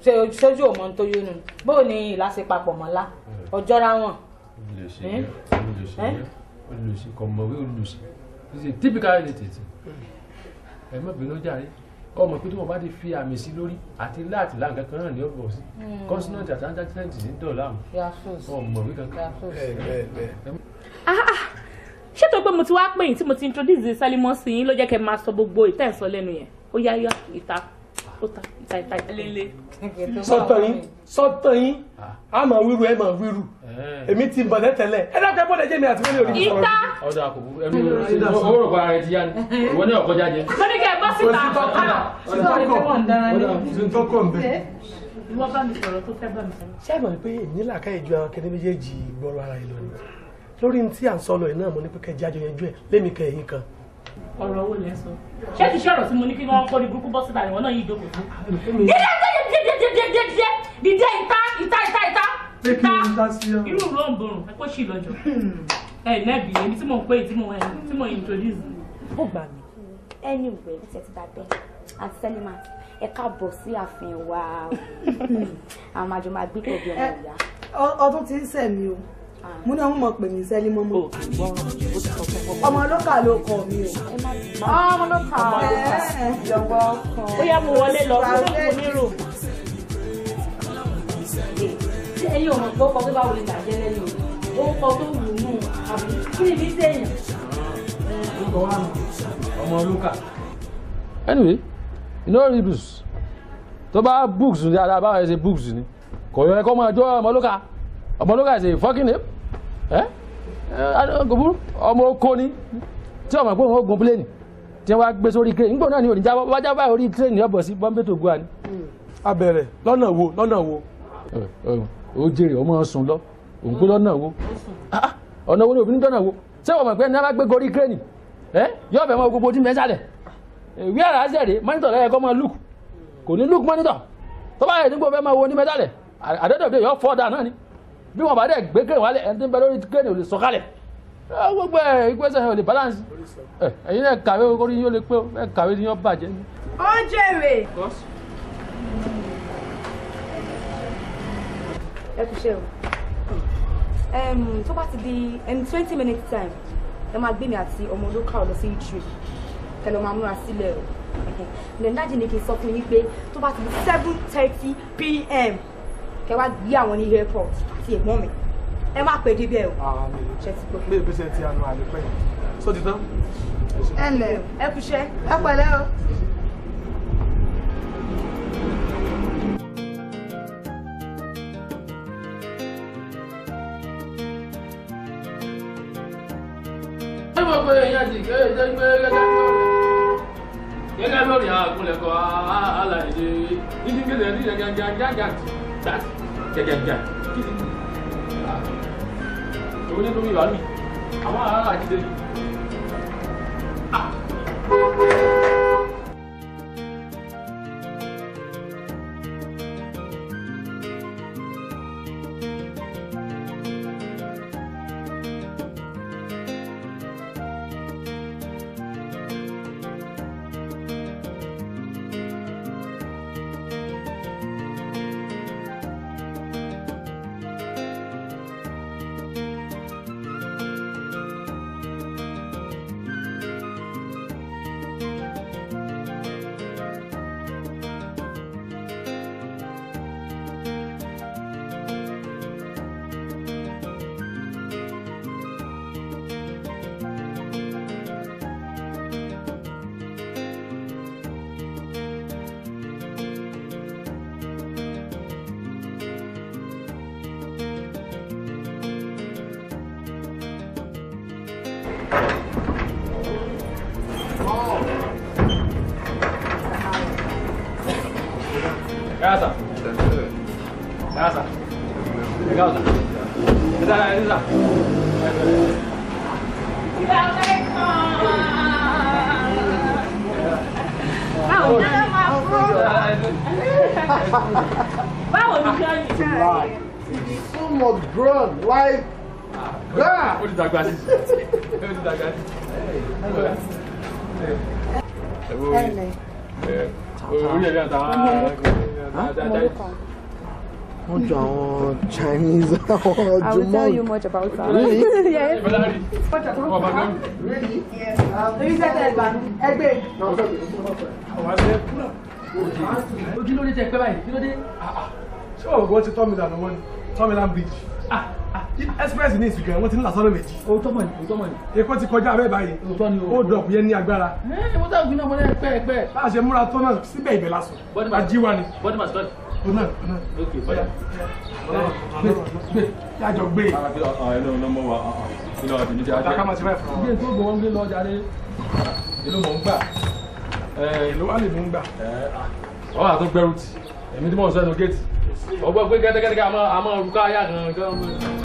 ṣe sójú ò mọ tó yé nu bóò ní ìlàsẹ papọ̀ mọ́lá ọjọ́ra wọn. olùsí kò mọ̀wé olùsí ṣe typical relative ẹ má bínú jàre ọmọ pé tí wọn bá ti fi àmì sí lórí àti láti láǹkan kan náà ní ọ̀bọ̀ sí consonant àti antecedent ní dọ̀là ọmọwé kankan. ṣé tó pé mo ti wá pè yín tí mo ti introduce Sẹ́límọ́ sí yín ló jẹ́ kẹ́ máa sọ gbogbo ìtẹ̀sọ́ lẹ́nu yẹn ó yá ìta lélẹ̀. sọ́tọ̀ yín a máa wíru ẹ máa wíru èmi ti bọ̀ tẹ́lẹ̀ ẹ dákẹ́ bọ́dẹ̀ jẹ́ mi àti wọ́n ní orí sọ̀rọ̀. ìta ọ̀dà kò burú ẹ̀mí owó rò pa ara ẹ ti yá ni ìwọ ní ọ̀kọ́jà jẹ. mo ní kẹ́ ẹ bọ́ síta. ìwọ bá mi sọ̀rọ̀ tó fẹ́ bá mi sọ̀rọ̀. ṣé àmọ̀ pé èmi làákà ìjọ àwọn kẹ́ni méjèèjì gbọ́rọ̀ ara ìlọ ni lórí tí à ń sọ lọ yìí náà mo ní pé kẹ́ jájọ yanjú ẹ̀ lémi kẹ́ ẹ̀yìn kan. ọ̀rọ̀ owó lẹ́ sọ ṣé ti ṣe ọ̀rọ̀ tí mo ní kí wọ́n kọ́ ní burúkú bọ́ síta ìwọ náà yìí jókòó fún. dídé ìta irú ló ń borùn ẹ kó sì lọ́jọ́ ẹ nẹ́ẹ̀bì èmi tí mò ń pè tí mò ń introduce. ó gbà mí anyway ṣe ti dàbẹ́ àti Sẹ́límà ẹ káàbọ̀ sí ààfin wa àwọn àjọ máa gbé pẹ̀lú ọmọ ìyá. ọdún tí ń sẹ̀ mí o mo ní àwọn ọmọ pè mí Sẹ́límọ́ mọ́ ọmọ lókà ló kọ mi o. ọmọ lókà lọ́wọ́ kan. ó yá mo wọlé lọ fún onírò. ẹ̀yin ò mọ̀ pé ó kọ pé báwo lè bàjẹ́ lẹ́nu o ó kọ tó wù nù àbí kí ni bí sẹ́yìn. ọmọ lókà. anyway you know rebus tó bá books ní ara báwọn ẹ ṣe books ni kò yẹ kó máa jọ ọmọ lókà ṣe fucking name ọmọ oko ni tí ọmọ pé wọn ó gun pléènì tí wọn á gbé sórí crane nígbà náà ni òní jábọ́ wájà báyìí orí crane ní ọ̀bọ̀ sí bọ́m̀bé tó gbọ́ ni. abẹ̀rẹ̀ lọ́nà wo. ó jèrè ọmọ sùn lọ òun pé lọ́nà wo ọ̀nà wo ni òfin dọ́nà wo ṣé wọ́n mọ̀ pé ní a bá gbé gorí crane yóò fẹ́ mọ gbogbo tí mẹ́sàlẹ̀ ìwé àrà ṣẹ̀rẹ̀ mọ́nítọ̀ lẹ́yìn kọ́ máa look kò ní look mọ́nítọ̀ tó bá yẹ nígbà fẹ́ máa wo ní mẹ́sàlẹ̀ àdẹ́dọ̀dẹ́ yóò fọ́ dáa náà ni bí wọn bá dẹ̀ gbé crane wálẹ̀ ẹni tí ń bẹ lórí crane ò lè sọ̀kalẹ̀ gbogbo ìgbésẹ̀ ò lè balance ẹ̀yin náà kàwé orí yóò lè pé ẹ̀ kàwé ni yóò bàjẹ́. ó jèrè. ẹ kú ṣe o tó bá ti di 20 minutes time ẹ máa gbé mi àti ọmọ olókà lọ sí ìtúrì kẹlẹ máa múra sílẹ̀ o lẹ́ńdájì ni kì í sọ fún yín pé tó bá ti di 7:30 p.m. kẹ wá gbé àwọn ní airport àti ẹ̀gbọ́n mi ẹ má pè débẹ̀ o. ṣe ti gbọ́. bí ìgbésẹ̀ ti àná àlepẹ́ yìí só ti tán. ẹ ǹlẹ́ ẹ kú ṣẹ́ ẹ pẹ̀lẹ́ o. gẹ́gẹ́ lórí àgúnlẹ̀kọ́ aláìdé ìdíngẹ́lẹ̀ ní gẹ́gẹ́gẹ́gẹ́gẹ́gẹ́gẹ́ òun ní lórí ìwàlú àwọn ará àjídé Casa. Casa. Casa. Esa. Báwo ni ṣe ń ṣe? So much grown, like that. Ó ti dàgbà sí. Ó ti dàgbà sí. Orí ẹ̀rí àtàwọn wọ́n jọ àwọn Chinese àwọn I will tell you much about her. Really? Yes. Really? Yes. Torí sẹ́tẹ̀ ẹgbẹ́. Kí ló dé tẹ pẹ́ báyìí? Kí ló dé? Ṣé òògùn ti tọ́ mi dànù wọ́n ni? Tọ́mìlán bridge. Express ní ìsìnkú wọ́n ti ní làsọ́nà méjì. Òótọ́ mọ̀ ni, òótọ́ mọ̀ ni. Èkó ti kọjá abẹ́ báyìí. Òótọ́ ni o. Ó drop yẹn ní agbára. Mo sáà gbin náà mo lẹ́yìn pẹ́ẹ́pẹ́. Bá a ṣe múra tó náà síbẹ̀ ibẹ̀ lásán. Ajíwá ni. Bọ́dí màá sọ́ọ̀dì. Ọ̀nà. Ok, bọ́dà. Gbé. Yájọ gbé. Ẹnu ọ̀nà mọ́ wa. Kí ló wà tèmi jẹ́ ajẹ́? Àtàkà máa ti báyìí fún wa. Ilé tó gbọ́ wọ́n gbé lọ jáde. Èló mọ̀ ń gbà. Èló wà lè mú ń gbà. Wọ́n wà tó gbẹ́rù tì. Èmi tí mò ń sọ ẹnu géètì. Ọgbọ́n pé gẹ́gẹ́gẹ́ àmọ́ orúkọ ayá kan.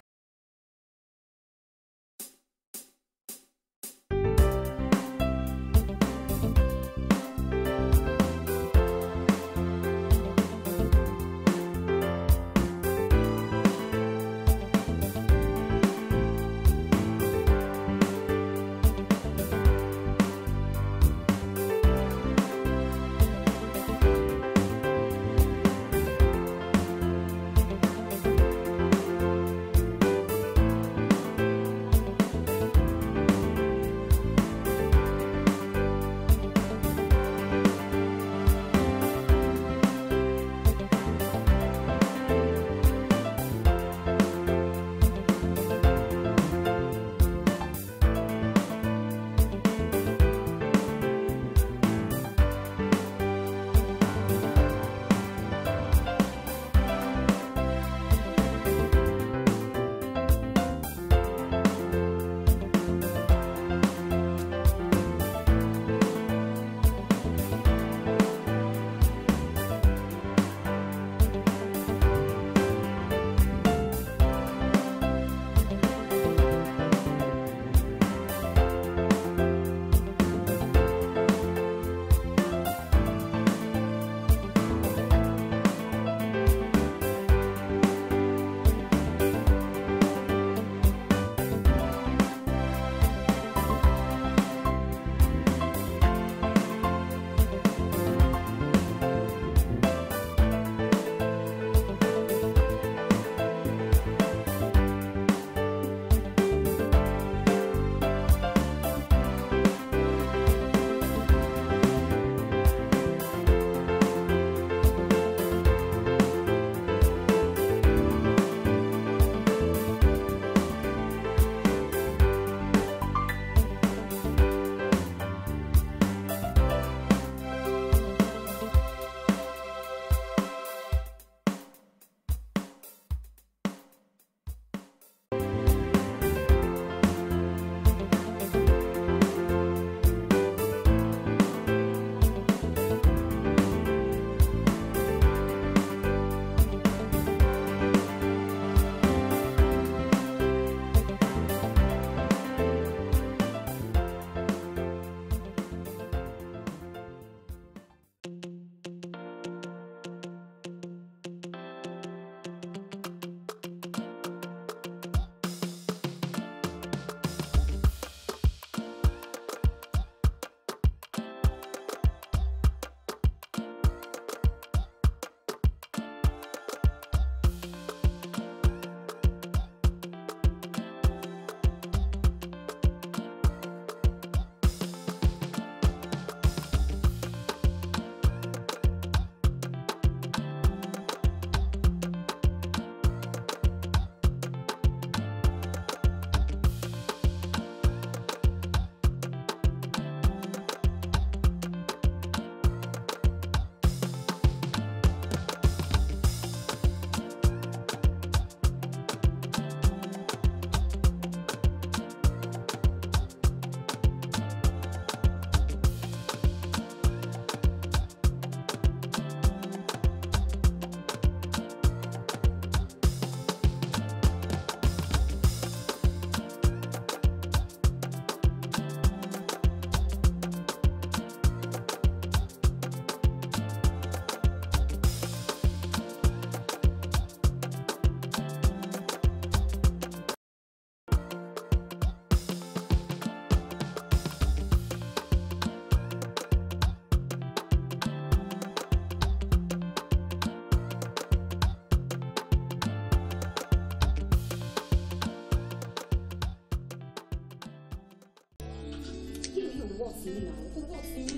sí mi náà, kò wọ́ sí mi.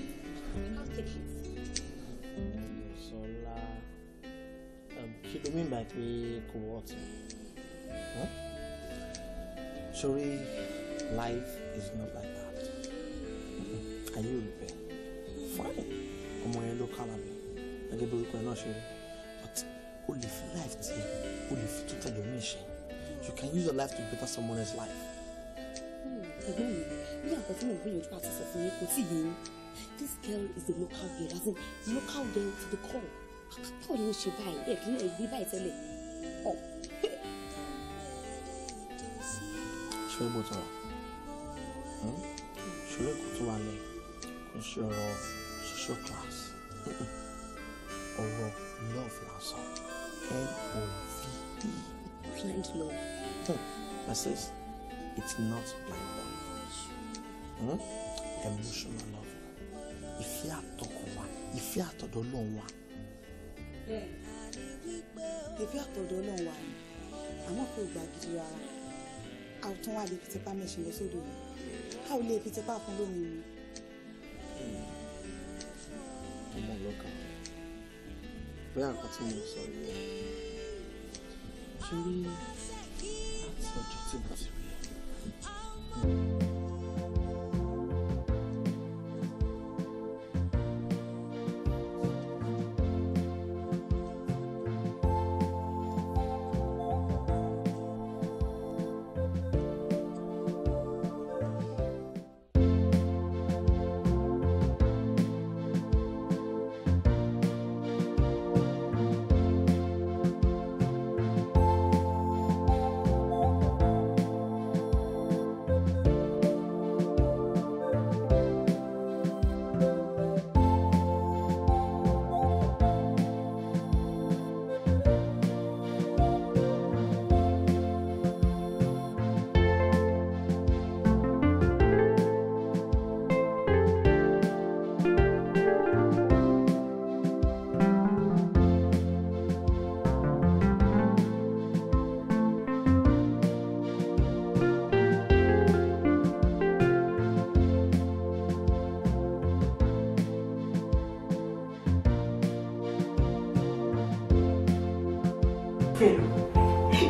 I can't take it. Ṣọlá, kí ló mean by pé kò wọ́ sí mi? Sorry, life is not like that. Are you ready? Fine. Ọmọ yẹn ló kálá mi. Gẹ́gẹ́ bí orúkọ ẹ̀ náà ṣe rí. But o lè fi life tiẹ̀, o lè fi tútẹ̀ lómi ìṣe. You can use your life to better someone else's life. Ẹ̀gbọ́n mi, ní àkọ́ tí mo gbìyànjú àti sọ fún yín kò tí ì yé yín. This girl is a local girl, as in local girl to the core. Báwo ni ó ṣe báyìí? Ẹ̀ kí ni ẹ̀gbẹ́ báyìí tẹ́lẹ̀? Ṣé mo tọrọ? Ṣọlá kò tó wà lẹ̀ kò ṣe ọ̀rọ̀ social class. Ọ̀rọ̀ love lásán. L-O-V-E. Blind love. Mrs. It's not blind love. Emotional love. Ìfẹ́ àtọkàn wa, ìfẹ́ àtọ̀dọ̀ Ọlọ́run wa. Ìfẹ́ àtọ̀dọ̀ Ọlọ́run wa ni àmọ́ kò gbà gidi rárá. A ò tún wá lè fi tipá mẹ́sìn lọ sódò ni. A ò lè fi tipá fún lómi ni. Ọmọ ọlọ́kà. Bóyá nǹkan tí mo sọ yìí. Ṣé rí láti ọjọ́ tí mo ti rí ẹ?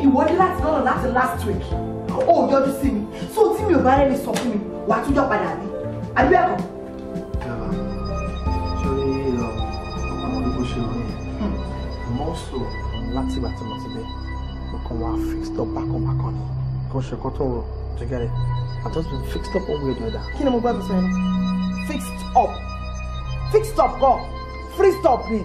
Ìwọ ní láti lọ́nà láti last week. Ó yọjú sí mi. So tí mi ò bá rẹ́ni sọ fún mi, wà á tún jọ padà ní. Àbí ẹ̀kọ́? Yàrá, ṣorí àwọn olùkọ́ ṣe wọ́n yẹn. Mọ́sù láti ìgbà tí mo ti bẹ̀, mo kàn wá fixed up bákan ni. Kò ṣe kọ́ tó rọ̀ to get it. I've just been fixed up one way or the other. Kí ni mo gbọ́ bí sọ yẹn? Fixed up. Fixed up kọ́. Free stop ni.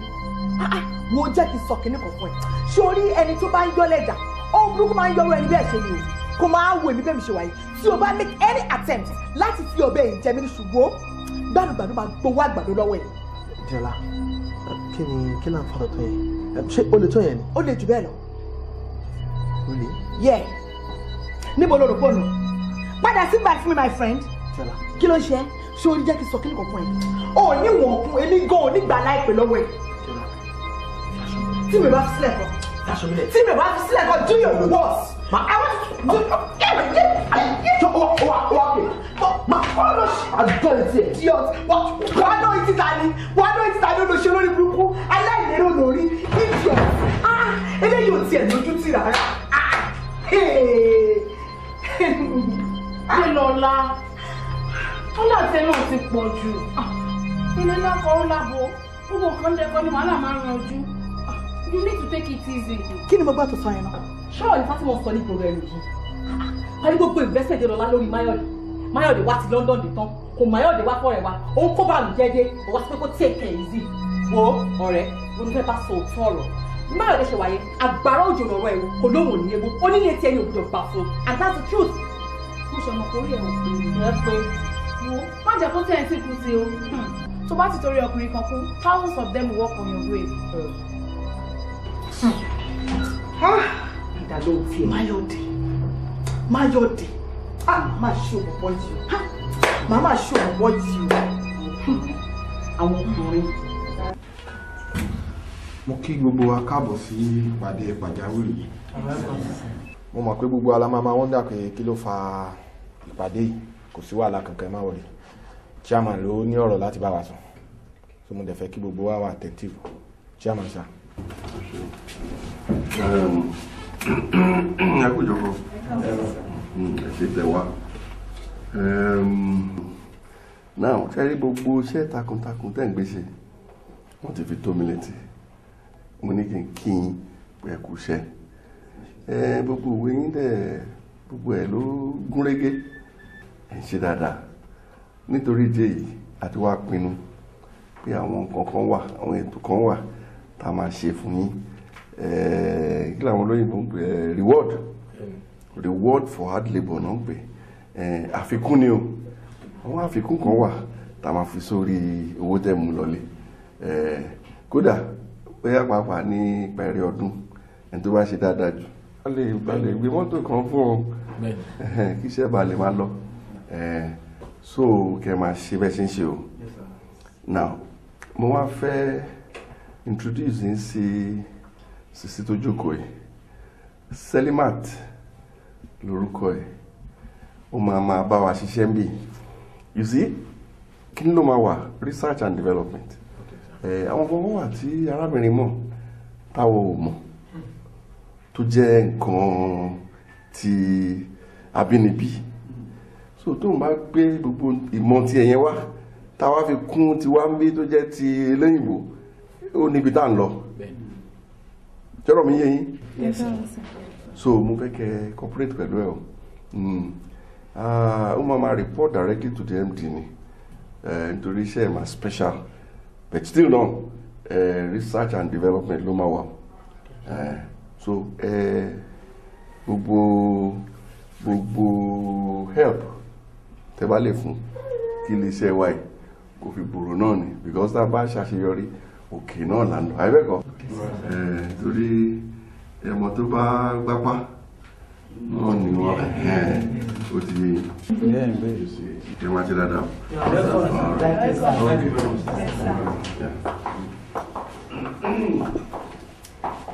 Wo jẹ́ kí n sọ kíní kan fún ẹ. Ṣorí ẹni tó bá ń yọ lẹ́jà, ó burúkú máa ń yọrọ ẹni bẹ́ẹ̀ ṣe ni o. Kò máa wo èmi bẹ́ẹ̀ mi ṣe wáyé. Tí o bá make any attempt láti fi ọ̀bẹ yìí jẹ mí ní ṣùgbọ́n gbàdúgbàdú máa gbowó àgbàdo lọ́wọ́ ẹ̀. Jọlá, kí náà fọdọ̀ tó yẹn? Ṣé o lè tó yẹn ni? Ó lè jù bẹ́ẹ̀ lọ. O lè? Yeah. Níbo ló rò pọ̀ nù? Padà sí báyìí fún mi my friend. Jọlá. Kí ló ń ṣe? Ṣé orí jẹ́ kí n sọ kíní kan fún ẹ? O ní wọ̀n kún èmi gan-an nígbà láìpẹ́ lọ́wọ́ ẹ̀. Tí mi bá fi sílẹ̀ kan. Tí mi bá fi sílẹ̀ kan, do your worst. I want to do wàá náà ìtìta ni olóṣèlú lórí burúkú aláìlérò lórí idiot. Eléyìí ò tiẹ̀ lójú tì rárá. Adélọ́lá, ọlọ́ọ̀tẹ náà ti pọ̀ jù. Ilé lákọ̀ ó lábo, gbogbo nǹkan dẹ́kọ́ ni wàhálà máa ń yanjú. You need to take it easy. Kí ni mo gbà tó sọ yẹn náà? Ṣọ́ọ̀ ní Fátímọ̀ sọ ní ìgboro ẹnu yìí. Parí gbogbo investment Adélọ́lá lórí Máyọ̀dé. Máyọ̀dé wá ti London dé tán. Kò Máyọ̀dé wá fọ́rẹ̀ wa. Òun kó bàálù jẹ́jẹ́. Ó wá sí pé kó take it easy. Wo ọ̀rẹ́, mo ní fẹ́ bá sọ òótọ́ ọ̀rọ̀. Máyọ̀dé ṣe wáyé, àgbàrá òjò lọ̀rọ̀ ẹ̀rù kò lóhùn òní ewu. Ó ní ní etí ẹni òkúta gbà fún. And that's the truth. Mo ṣe mọ̀ kórìí ẹ̀wọ̀n pé wo má jẹ́ kó tẹ̀ ẹ́ tí kú sí o. Tó bá ti torí ọkùnrin kan kú, thousands of them will walk on your grave. Ìdàlọ́ òtí Máyọ̀dé. Máyọ̀dé. Màá ṣe òpópọ̀ yìí o. Màá ṣe òpópọ̀ yìí o. Àwọn ọkùnrin. Mo kí gbogbo wa káàbọ̀ sí ìpàdé pàjáwìrì yìí. Mo mọ̀ pé gbogbo alámàmá wọ́n dà pé kí ló fa ìpàdé yìí, kò sí wàhálà kankan má wọlé. chairman ló ní ọ̀rọ̀ láti bá wa sọ so mo dẹ̀ fẹ́ kí gbogbo wa wà attentive chairman sir. ẹ kú jókòó ẹ ṣe tẹ wá now ṣe rí gbogbo iṣẹ́ takuntakun tẹ́ ń gbéṣe wọ́n ti fi tó mi létí mo ní kí n pẹ́ kú iṣẹ́ gbogbo òwe yín dẹ̀ gbogbo ẹ̀ ló gúnrégé ẹ̀ ń ṣe dáadáa nítorí ìdí èyí àti wá pinnu pé àwọn nǹkan kan wà àwọn ètò kan wà tá a máa ṣe fún yín kí làwọn olóyìnbó ń pè reward for hard labour náà ń pè àfikún ni o àwọn àfikún kan wà tá a máa fi sórí owó tẹ́ mú lọlé kódà bóyá pàápàá ní ìparí ọdún ẹni tó bá ṣe dáadáa jù a lè gbé mọ́tò kan fún ọ kí iṣẹ́ bá lè máa lọ so kẹ máa ṣe bẹ́ẹ̀ ṣe ń ṣe o now mo wá fẹ́ introduce yín sí sisi tó jókòó yìí Selimat lórúkọ ẹ̀ ó máa bá wa ṣiṣẹ́ ń bì you see kí ló máa wà research and development àwọn kan wà tí arábìnrin mọ̀ táwọn ò mọ̀ tó jẹ́ nǹkan ti abínibí so tó ń bá gbé gbogbo ìmọ̀ ti ẹ̀yẹn wá táwa fi kún ti wá ń bí tó jẹ́ ti eléyìnbó ó níbi tá à ń lọ jọ́rọ̀ mi yé yín so mo fẹ́ kẹ́ cooperate pẹ̀lú ẹ̀ o ó máa report directly to the MD ni nítorí iṣẹ́ ẹ̀ máa special but still no research and development ló máa wà so gbogbo help tẹ́ bá lè fún kí iléeṣẹ́ wa yìí kò fi gbòòrò náà ni because tá a bá ṣàṣeyọrí òkè náà là ń lọ àìbẹ́ẹ̀kọ́ torí ẹ̀mọ́ tó bá gbápá náà ni wọ́n ó ti ṣe máa ṣe dáadáa.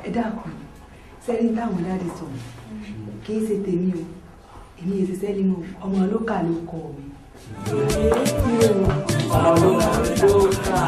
ẹ dákun sẹ́ni táwọn dáadé sọ̀rọ̀ kì í ṣe tèmi o èmi èsì sẹ́ni mo ọmọ lókà ló kọ mi. ọmọ lókà.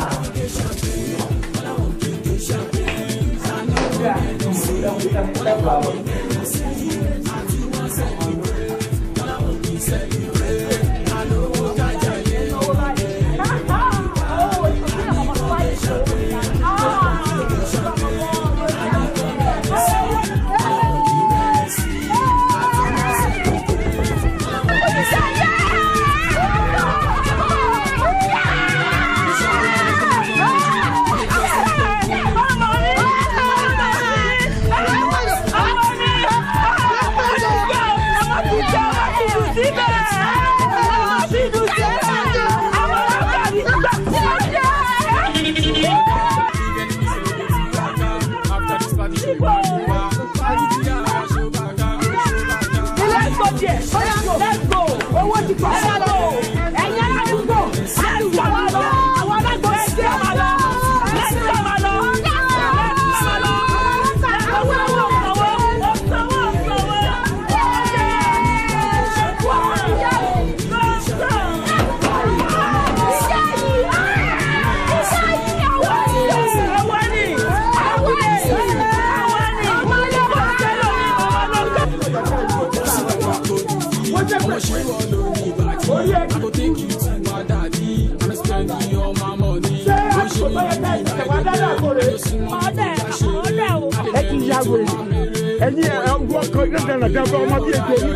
ẹni ọgbọ́n kan dandan dandan ọmọ bíi ètò yìí.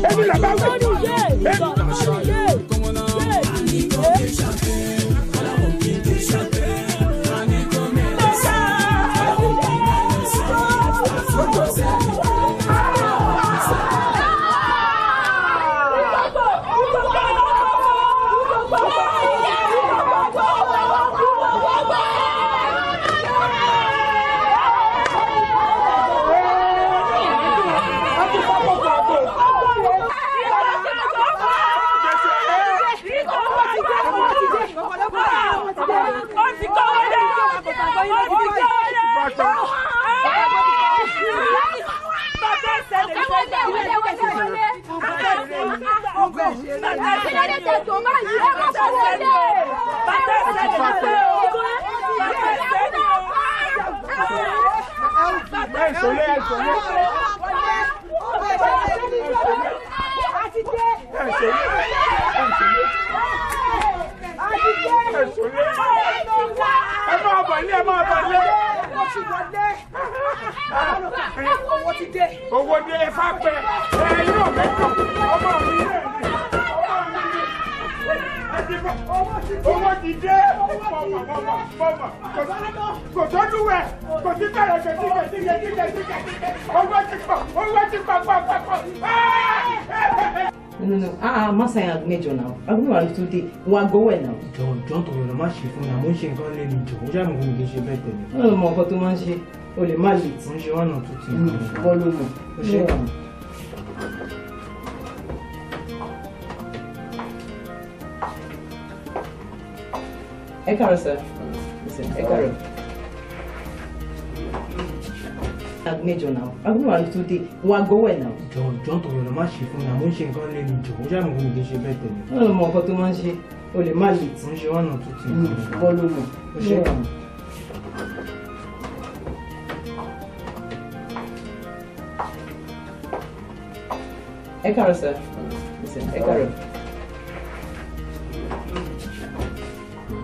ẹni làbá lè tẹ̀sọ̀ báyìí ẹ má fọwọ́ lé. Owó dé ẹ̀fà pẹ̀ ẹ̀yìn ọ̀mẹ́tọ̀ ọmọ mi owó ti dé kò tọ́jú wẹ̀ kò sí bẹ̀rẹ̀ owó ti pọ̀. No. Masa yẹn major now. Agbóhùn wa tó dé. Wà gbowó ẹ̀ náà. Jọ̀ọ́ tó yọ̀ lọ́ máa ṣe fún mi. Àmọ́ ń ṣe nǹkan lé mi jọ̀. Ó ṣàmì fún mi kì í ṣe bẹ́ẹ̀ tẹ̀lé. Wọ́n lọ mọ ọkọ tó máa ń ṣe. O lè má lè tí. Mo ń ṣe one or two things. Wọ́n ló mọ̀. O ṣe kàn. Ẹ káàárọ̀ sir. Ẹ káàárọ̀. Major now. Agbóhùn wa tó dé. Wà gbowó ẹ̀ náà. Jọ̀ọ́ tó yọ̀ lọ́ máa ṣe fún mi. Àmọ́ ń ṣe nǹkan lé mi jọ̀. Ó ṣàmì fún mi kì í ṣe bẹ́ẹ̀ tẹ̀lé. Wọ́n lọ mọ ọkọ tó máa ń ṣe. O lè má lè tí. Mo ń ṣe one or two things. Wọ́n ló mọ̀. O ṣe kàn. Ẹ káàárọ̀ sir. Ẹ káàárọ̀.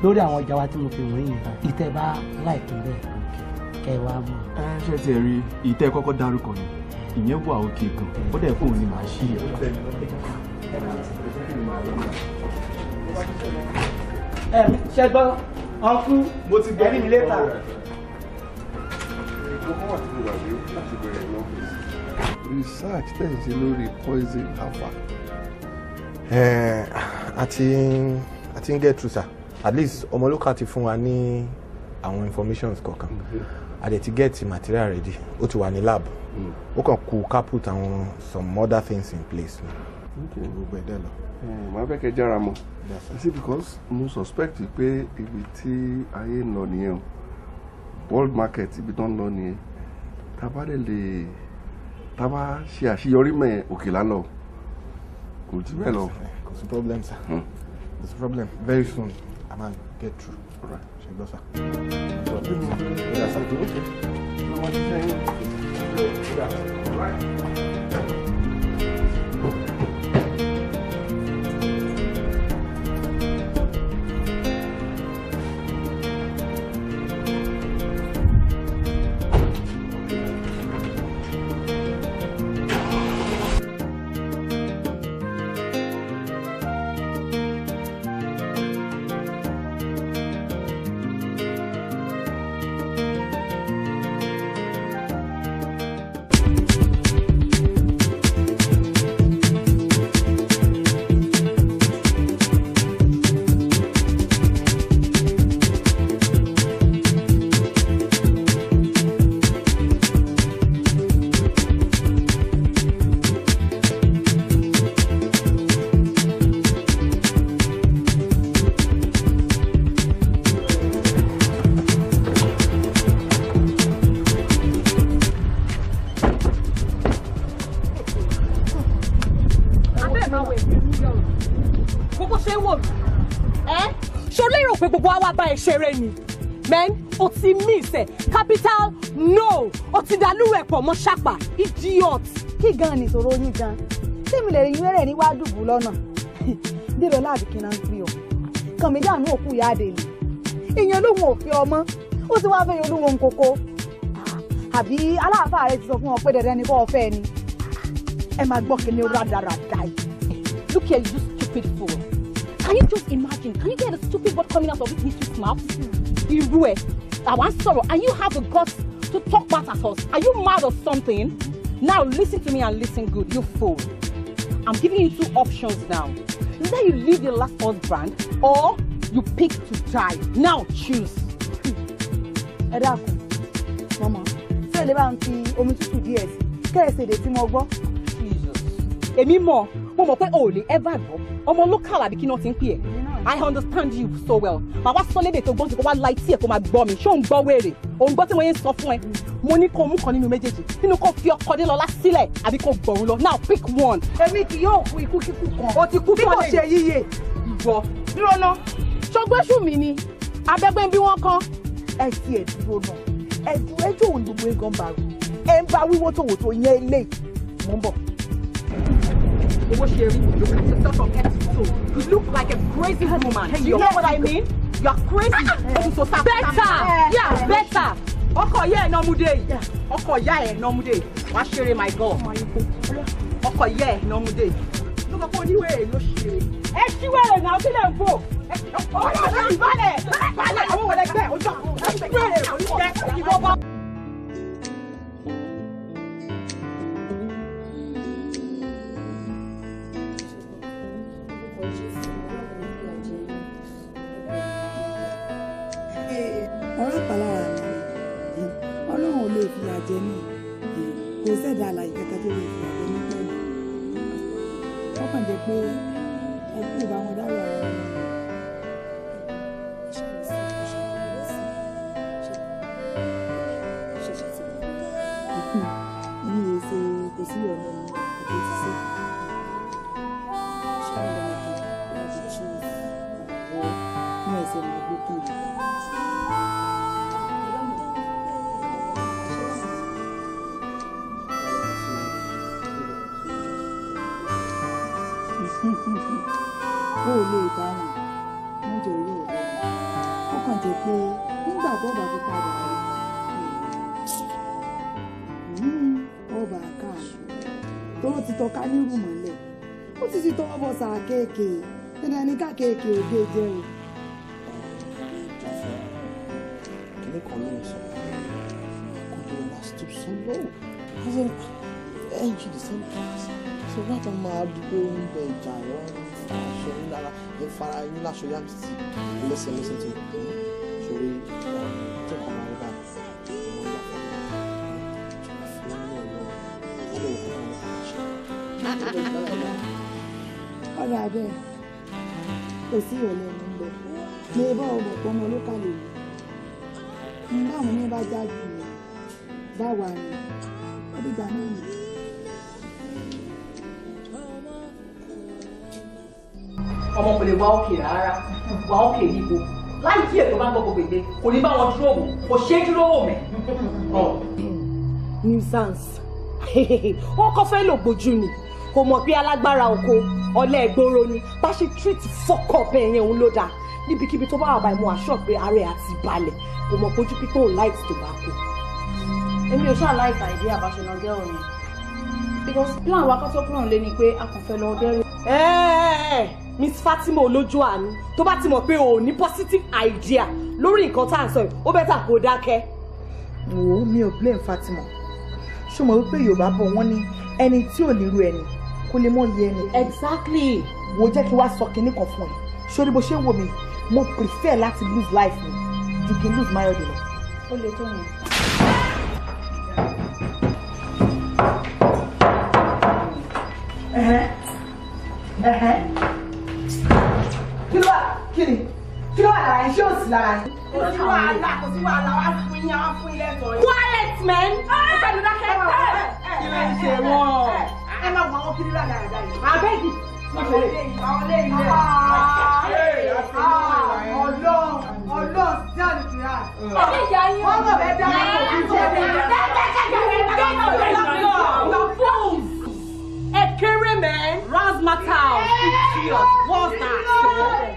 Lórí àwọn ọjà wa tí mo fi wọ̀nyí yẹn ìtẹ́ bá láìpẹ́ bẹ́ẹ̀ kẹ́ ẹ wá mọ̀. Ṣé ti ẹ rí ìtẹ́ kọ́kọ́ dárúkọ ni ìyẹn wà òkè gan ó dẹ̀ fóun ni màá ṣí ẹ̀. Ṣé gbọ́ ọkú mo ti gbẹ́rí mi létà. Research tẹ̀ ṣe lórí poison alpha. àti ń get through sir at least ọmọlúkà ti fún wa ní àwọn informations kọ̀ọ̀kan a dẹ̀ ti get material ready ó ti wà ní lab ó kàn kú ká put àwọn some other things in place gbogbo ẹ̀dẹ̀ lọ. Màá fẹ́ kẹ́ jára mọ́ sí because mo suspect pé ibi tí ayé ń lọ nìyẹn o world market ibi tó ń lọ nìyẹn tá a bá dẹ̀ lè tá a bá ṣe àṣeyọrí mẹ́ òkè lálọ́ kò jù bẹ́ẹ̀ lọ. Kò sí problem sir kò sí problem very soon I ma get through ṣe gbọ́ sir. Ṣeré ni men o ti miss ẹ capital no o ti dàlú rẹ pọ̀ mọ́ ṣàpà idiot. Kí gan ni ìṣòro yín gan tí mi lè rí ìwé rẹ̀ níwájú bù lọ́nà dèrò láàbì kí n náà ń pè ọ́ kàn mí dànù òkú ìyá àdè ni ìyẹn olóhùn òfin ọmọ ó ti wá fẹ́ yẹn olóhùn kókó àbí aláàfáà rẹ ti sọ fún ọ pé dandan ni kò fẹ́ ni ẹ máa gbọ́ kí ni ó rádaràdà yìí. Look here, you stupid fool. Can you just imagine? Can you get the stupid word coming out of this little mouth? Irú ẹ̀, àwọn sọ̀rọ̀, and you have the guts to talk back at us. Are you mad or something? Now listen to me and listen good, you fool. I'm giving you two options now. Either you leave your last husband or you pick to die. Now choose. Ẹ dákun, mama, ṣé ilé bá ń fi omi tútù díẹ̀ sí? Kẹ́ẹ̀sì èdè tí mo gbọ́. Èmi mọ̀, mo mọ̀ pé o ò lè ever gbọ́. Ọmọ local àbí kí náà ti ń pè ẹ́. I understand you so well. Màá wá sọ lédè tó gbọ́n sí kó wá la etí ẹ̀ kó máa gbọ́ mi. Ṣé òun gbọ́ wèrè? Òun gbọ́ tí mo yẹn sọ fún ẹ. Mo ní kó mú kan nínú méjèèjì. Nínú kó fi ọkọ dé lọ́lá sílẹ̀ àbí kó gbọ̀rún lọ. Now pick one. Èmi kì yóò kú ikú kíkú kan. O ti kú bí kò ṣe yíyẹ. Ìwọ. Dúró ná. Ṣọgbẹ́sù mi ni. Abẹ́gbẹ́ bí wọ́n kán. Ẹ ti ẹ̀ dúró náà. Ẹjọ́ òun gbogbo egan bá rú. Ẹ ń bá wíwó tòwòtò yẹn eléyìí. Mo ń bọ̀. Owó ṣe rí. Look at yourself from head to toe. You look like a crazy woman. Do you know what I mean? You are crazy. Better. Yeah, better. Ọkọ ìyá ẹ̀ nọ́múdé yìí. Ọkọ ìyá ẹ̀ nọ́múdé yìí. Wá ṣeré my girl. Ọkọ ìyá ẹ̀ nọ́múdé yìí. Ló kọ́ fún oníwèrè ló ṣe. Ẹ ṣíwèrè náà kí lè ń bò. Ọ̀rọ̀ ọ̀rọ̀ ìbálẹ̀. Ìbálẹ̀ àwọn wọlé gbẹ́ ojú àwọn ìwèrè oníwèrè ìwọ bá. Ọ̀rọ̀ àpàlára mi Ọlọ́run ò lè fi àjẹ ní kò sẹ́dá àlàyé kẹ́kẹ́ tó lè fi àjẹ ní pẹ̀lú wọ́n kàn jẹ́ pé ẹkú ìbá wọn dárò ara wọn. ní èsè kò sí ọ̀nà àti ti ṣe. ní ẹsẹ̀ máa gbé kí n. ó lè bá wọn wọn jẹ orí ọ̀rọ̀ ó kàn jẹ́ pé nígbà tó bá fi padà rí ọba káàkiri tó ti tọ́ka nírú mọ́lẹ̀ ó ti tọwọ́ bọ̀ sáà kéèké dandan ní ká kéèké òde jẹ́ o. kíní kan ló ń sọ kó tó last to so low as in age the same class so láti máa dúró ń bẹ ìjà yọ aṣọ yín lára ẹ fara yín láṣọ yá sí listen to me ṣòro tó kàn máa rí báyìí wọn yà fún mi ọ̀rọ̀ abẹ́ kò sí ìrọ̀lẹ́ mi ń bẹ̀ ní ibà ọmọ ọmọ olókàlẹ̀ mi báwọn ní bá jáde mi báwa ni ó dìgbà náà ni. ọmọ kò lè wá òkè rárá wá òkè yípo láì kí ètò bá ń gbọ́ gbogbo èdè kò ní bá wọn dúró wò kò ṣeé dúró wò mẹ́. nuisance wọn kọ́ fẹ́ lò gbójú ni kò mọ̀ pé alágbára oko ọ̀lẹ ìgboro ni bá ṣe treat fọ́kọ̀ bẹ́ẹ̀ yẹn òun ló dáa níbikíbi tó bá wà báyìí mo àṣọ pé ààrẹ àti balẹ̀ kò mọ̀ pójú pípé òun light tó bá kú. èmi ò ṣáà láìka ìdí àbáṣọnà gẹ́rù ni because plan wa kọ́tọ́ plan lé ni pé a kàn fẹ́ lọ dẹ́rù. Miss Fatima olójú àánú tó bá ti mọ̀ pé o ò ní positive idea lórí nǹkan tá à ń sọ yìí ó bẹ́tà kó dákẹ́. wò ó mi ò blame Fatima ṣùgbọ́n wípé Yorùbá bọ̀ wọ́n ní ẹni tí ò nírú ẹni kó lè mọ̀ yẹ ẹni. exactly. wo jẹ́ kí wá sọ kinní kan fún ẹ sórí bó ṣe ń wò mí mo prefer láti lose life mi ju kí n lose my ọdẹ lọ. ó lè tó yẹn. kí ló wà lára yín ṣé ò sí lára yín. kò sí wàhálà wá fún yín wá fún ilé ẹ̀tọ́ yín. quiet man. ọ̀sẹ̀ ló dákẹ́ kí ló ń ṣe wọ́n. ẹ máa wọ àwọn kiri ládàá yìí. abẹ́ẹ̀dì. Ọlọ́run sí àlùkìrá. ọdún ìyá yín. wọ́n mọ̀ bẹ́ẹ̀ dáná kò kí n jẹ́ bẹ́ẹ̀. Ekere man, Razmatal, idiot, what's that?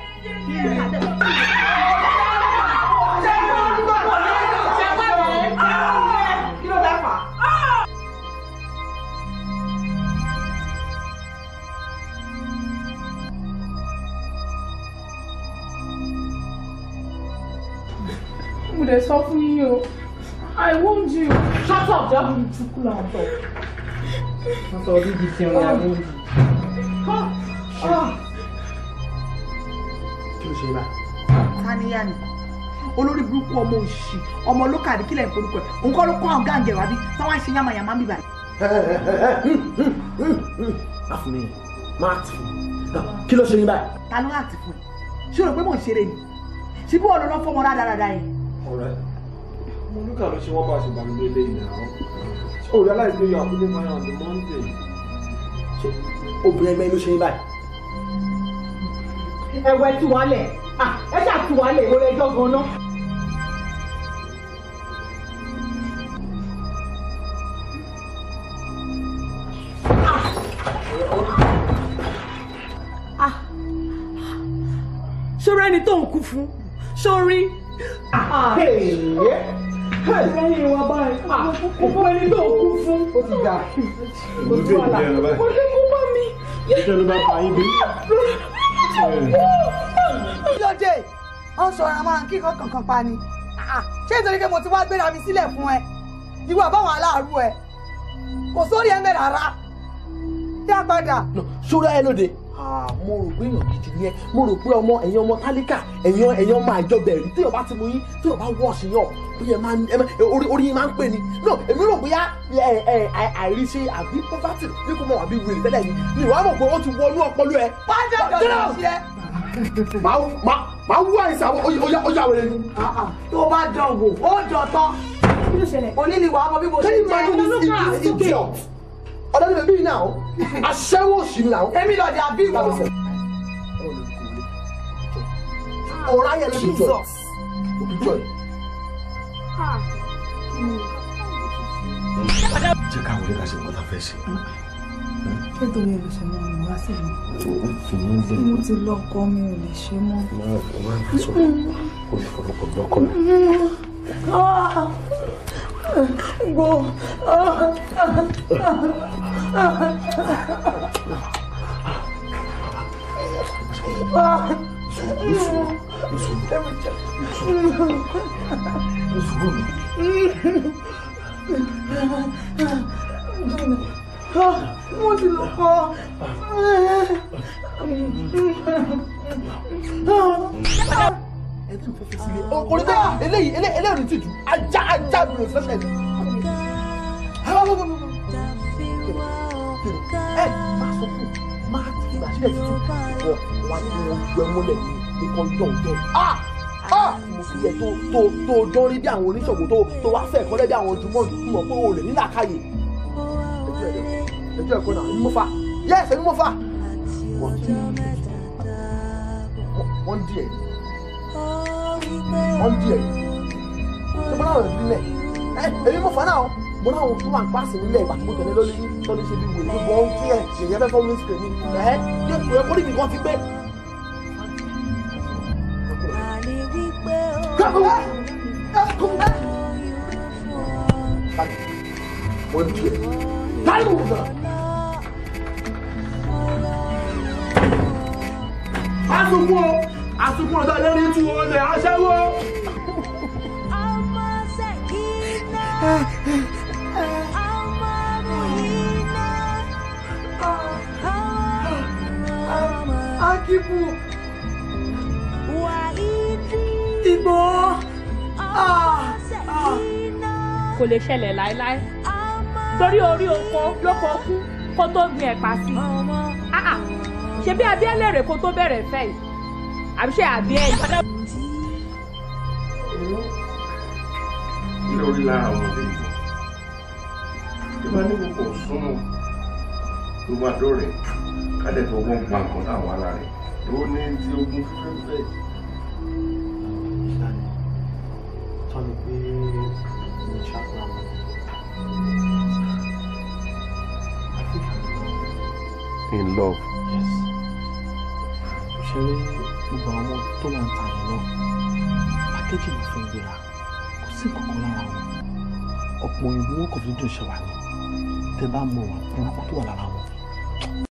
Mo dẹ̀ sọ fún yín o, I want you. Shut up, jẹ́ àbúrò ìtukú làwọn tọ̀. wọ́n sọ orí ibi tí wọ́n yà wọ́n jù. kí ló ṣe bá. taniya ni olórí burúkú ọmọ òṣì ọmọ lókàdí kílẹ̀ ń polúkọ ẹ̀ òun kọ́ ló kọ́ àwọn gáǹgẹ̀ wá bí táwọn á ṣe yàmàyàmá bíbá yìí. má fún mi má tì fún mi kí ló ṣe yín báyìí. ta ló láti fún ẹ ṣé o rò pé mò ń ṣeré ni ṣé bí wọn lọ fọmọ rádaràda yẹn. ọ̀rẹ́ mo ní kàlọ́ ṣe wọ́n bá ṣe bàmí lé ilé ìnáwó ṣé o realize pé yóò àkúlé máa on the Monday. ṣé obìnrin ẹgbẹ́ ló ṣe é báyìí. ẹ̀wẹ̀ tú wálẹ̀ ẹ ṣáà tú wálẹ̀ ìwọlé ẹjọ́ gan-an. ṣọ́ra ẹni tó ń kú fún sórí. lẹ́yìn ìwà báyìí kò fún ẹni tó ń kú fún. ó ti ga ó ti wà lá ó ti kú bá mi. ìjọ ló bá pa yín bí. lóde ó ń sọ̀rọ̀ àwọn akíkọ̀ kankan pa ni ṣé nítorí pé mo ti wá gbéra mi sílẹ̀ fún ẹ ìwọ àbáwọn aláàrú ẹ kò sórí ẹ mẹ́rin rárá dá padà. ṣọ́ra ẹ lóde mo rò pé èèyàn gidi ni ẹ mo rò pé ẹ̀yin ọmọ tálíkà ẹ̀yin ọmọ àjọbẹ̀rù téèyàn bá ti mú yín téèyàn bá wọ́ọ̀ṣì yàn orí yín máa ń pè ní no èmi rò bóyá àìríṣe àbí poverty ní kò mọ̀ àbí wèrè tẹ́lẹ̀ ni mi wàá mọ̀ pé ó ti wọnú ọpọlọ ẹ. pàjẹ́ dọ̀dọ̀ sí ẹ. máa wú àìsàn ó yà wẹ̀rẹ̀ ni. tó bá dán wò ó jọ tán òní ni wàá mọ bí mo ṣe jẹ́ ọ̀dọ́ ni bèbí yìí náà aṣẹ́wó òṣì ni náà. èmi lọ dé àbí wọn. ọ̀rọ̀ ayé ló ti jọ ẹ̀. jẹ́ ká wọlé ká ṣe nǹkan tá a fẹ́ ṣe. ṣé torí ẹ lè ṣe mọ́ mi wá sí mi. mo ti lọ ọkọ mi ò lè ṣe mọ́. má fi sọ̀rọ̀ kó fi fọwọ́pọ̀ lọ́kọ̀ rẹ̀. Go. Mo ti lọ kọ́. orí bẹ́ẹ̀ eléyìí ní tìjú ajá mi ò fẹ́fẹ́ mi. ẹ máa sọ fún máa ti ìgbà sílẹ̀ títún wọ wá ní ọjọ́ ẹmúlẹ̀ ní ikọ̀ jọ̀ǹjọ̀ mo fi yẹ tó jọ rí bí àwọn oníṣòwò tó wá fẹ́ kọ́lẹ́ bí àwọn ojúmọ́ yìí mọ̀ pé o lè nílà káyè. ẹjọ́ ẹ̀kọ́ náà ní mo fa yẹ́sẹ̀ ní mo fa. wọ́n di ẹ̀ wọ́n di ẹ̀ ṣé mo náà rẹ̀ nílẹ̀ èmi mo fa náà mo náà tó máa ń pàṣẹ nílẹ̀ ìgbà tí mo tẹ̀lé lórí tó ní ṣe bí wèrè gbogbo ohun tí ẹ̀ yẹ̀yẹ́ fẹ́ fọ́ mi sílẹ̀ ní yẹ kó níbi kan ti gbé. wọ́n di ẹ̀ báyìí wò náà. Asukun ọ̀dọ́ lórí tú ọ̀dẹ̀ aṣẹ́wó. Akibu. Ìgbò. Kò lè ṣẹlẹ̀ láéláé. Torí orí oko ló kọ kú kó tó gbin ẹ̀pà sí. Ṣé bí abíẹ́lẹ̀ rè kó tó bẹ̀rẹ̀ fẹ́ yìí? Àbí ṣe abíẹ́lẹ̀? Ilé orí lára àwọn ọmọdé yìí. Ìbá ní gbogbo súnmọ́ ló wà dọ́rẹ̀ kádẹ́ tó wọ́n gba nǹkan láwọn ara rẹ̀. Èwo ní ti ogun fífẹ́. Tọ́ni pé mo ṣàkóso àwọn. In love. Yes. Ṣé gbogbo àwọn ọmọ tó wà ń ta yẹn náà? Pákéjì ló fi ń gbéra. Kò sí kankan lára wọn. Ọ̀pọ̀ òyìnbó wọn kò fi dùn ṣe wà ní. Tẹ bá mọ wà burúkú tó wà lára wọn.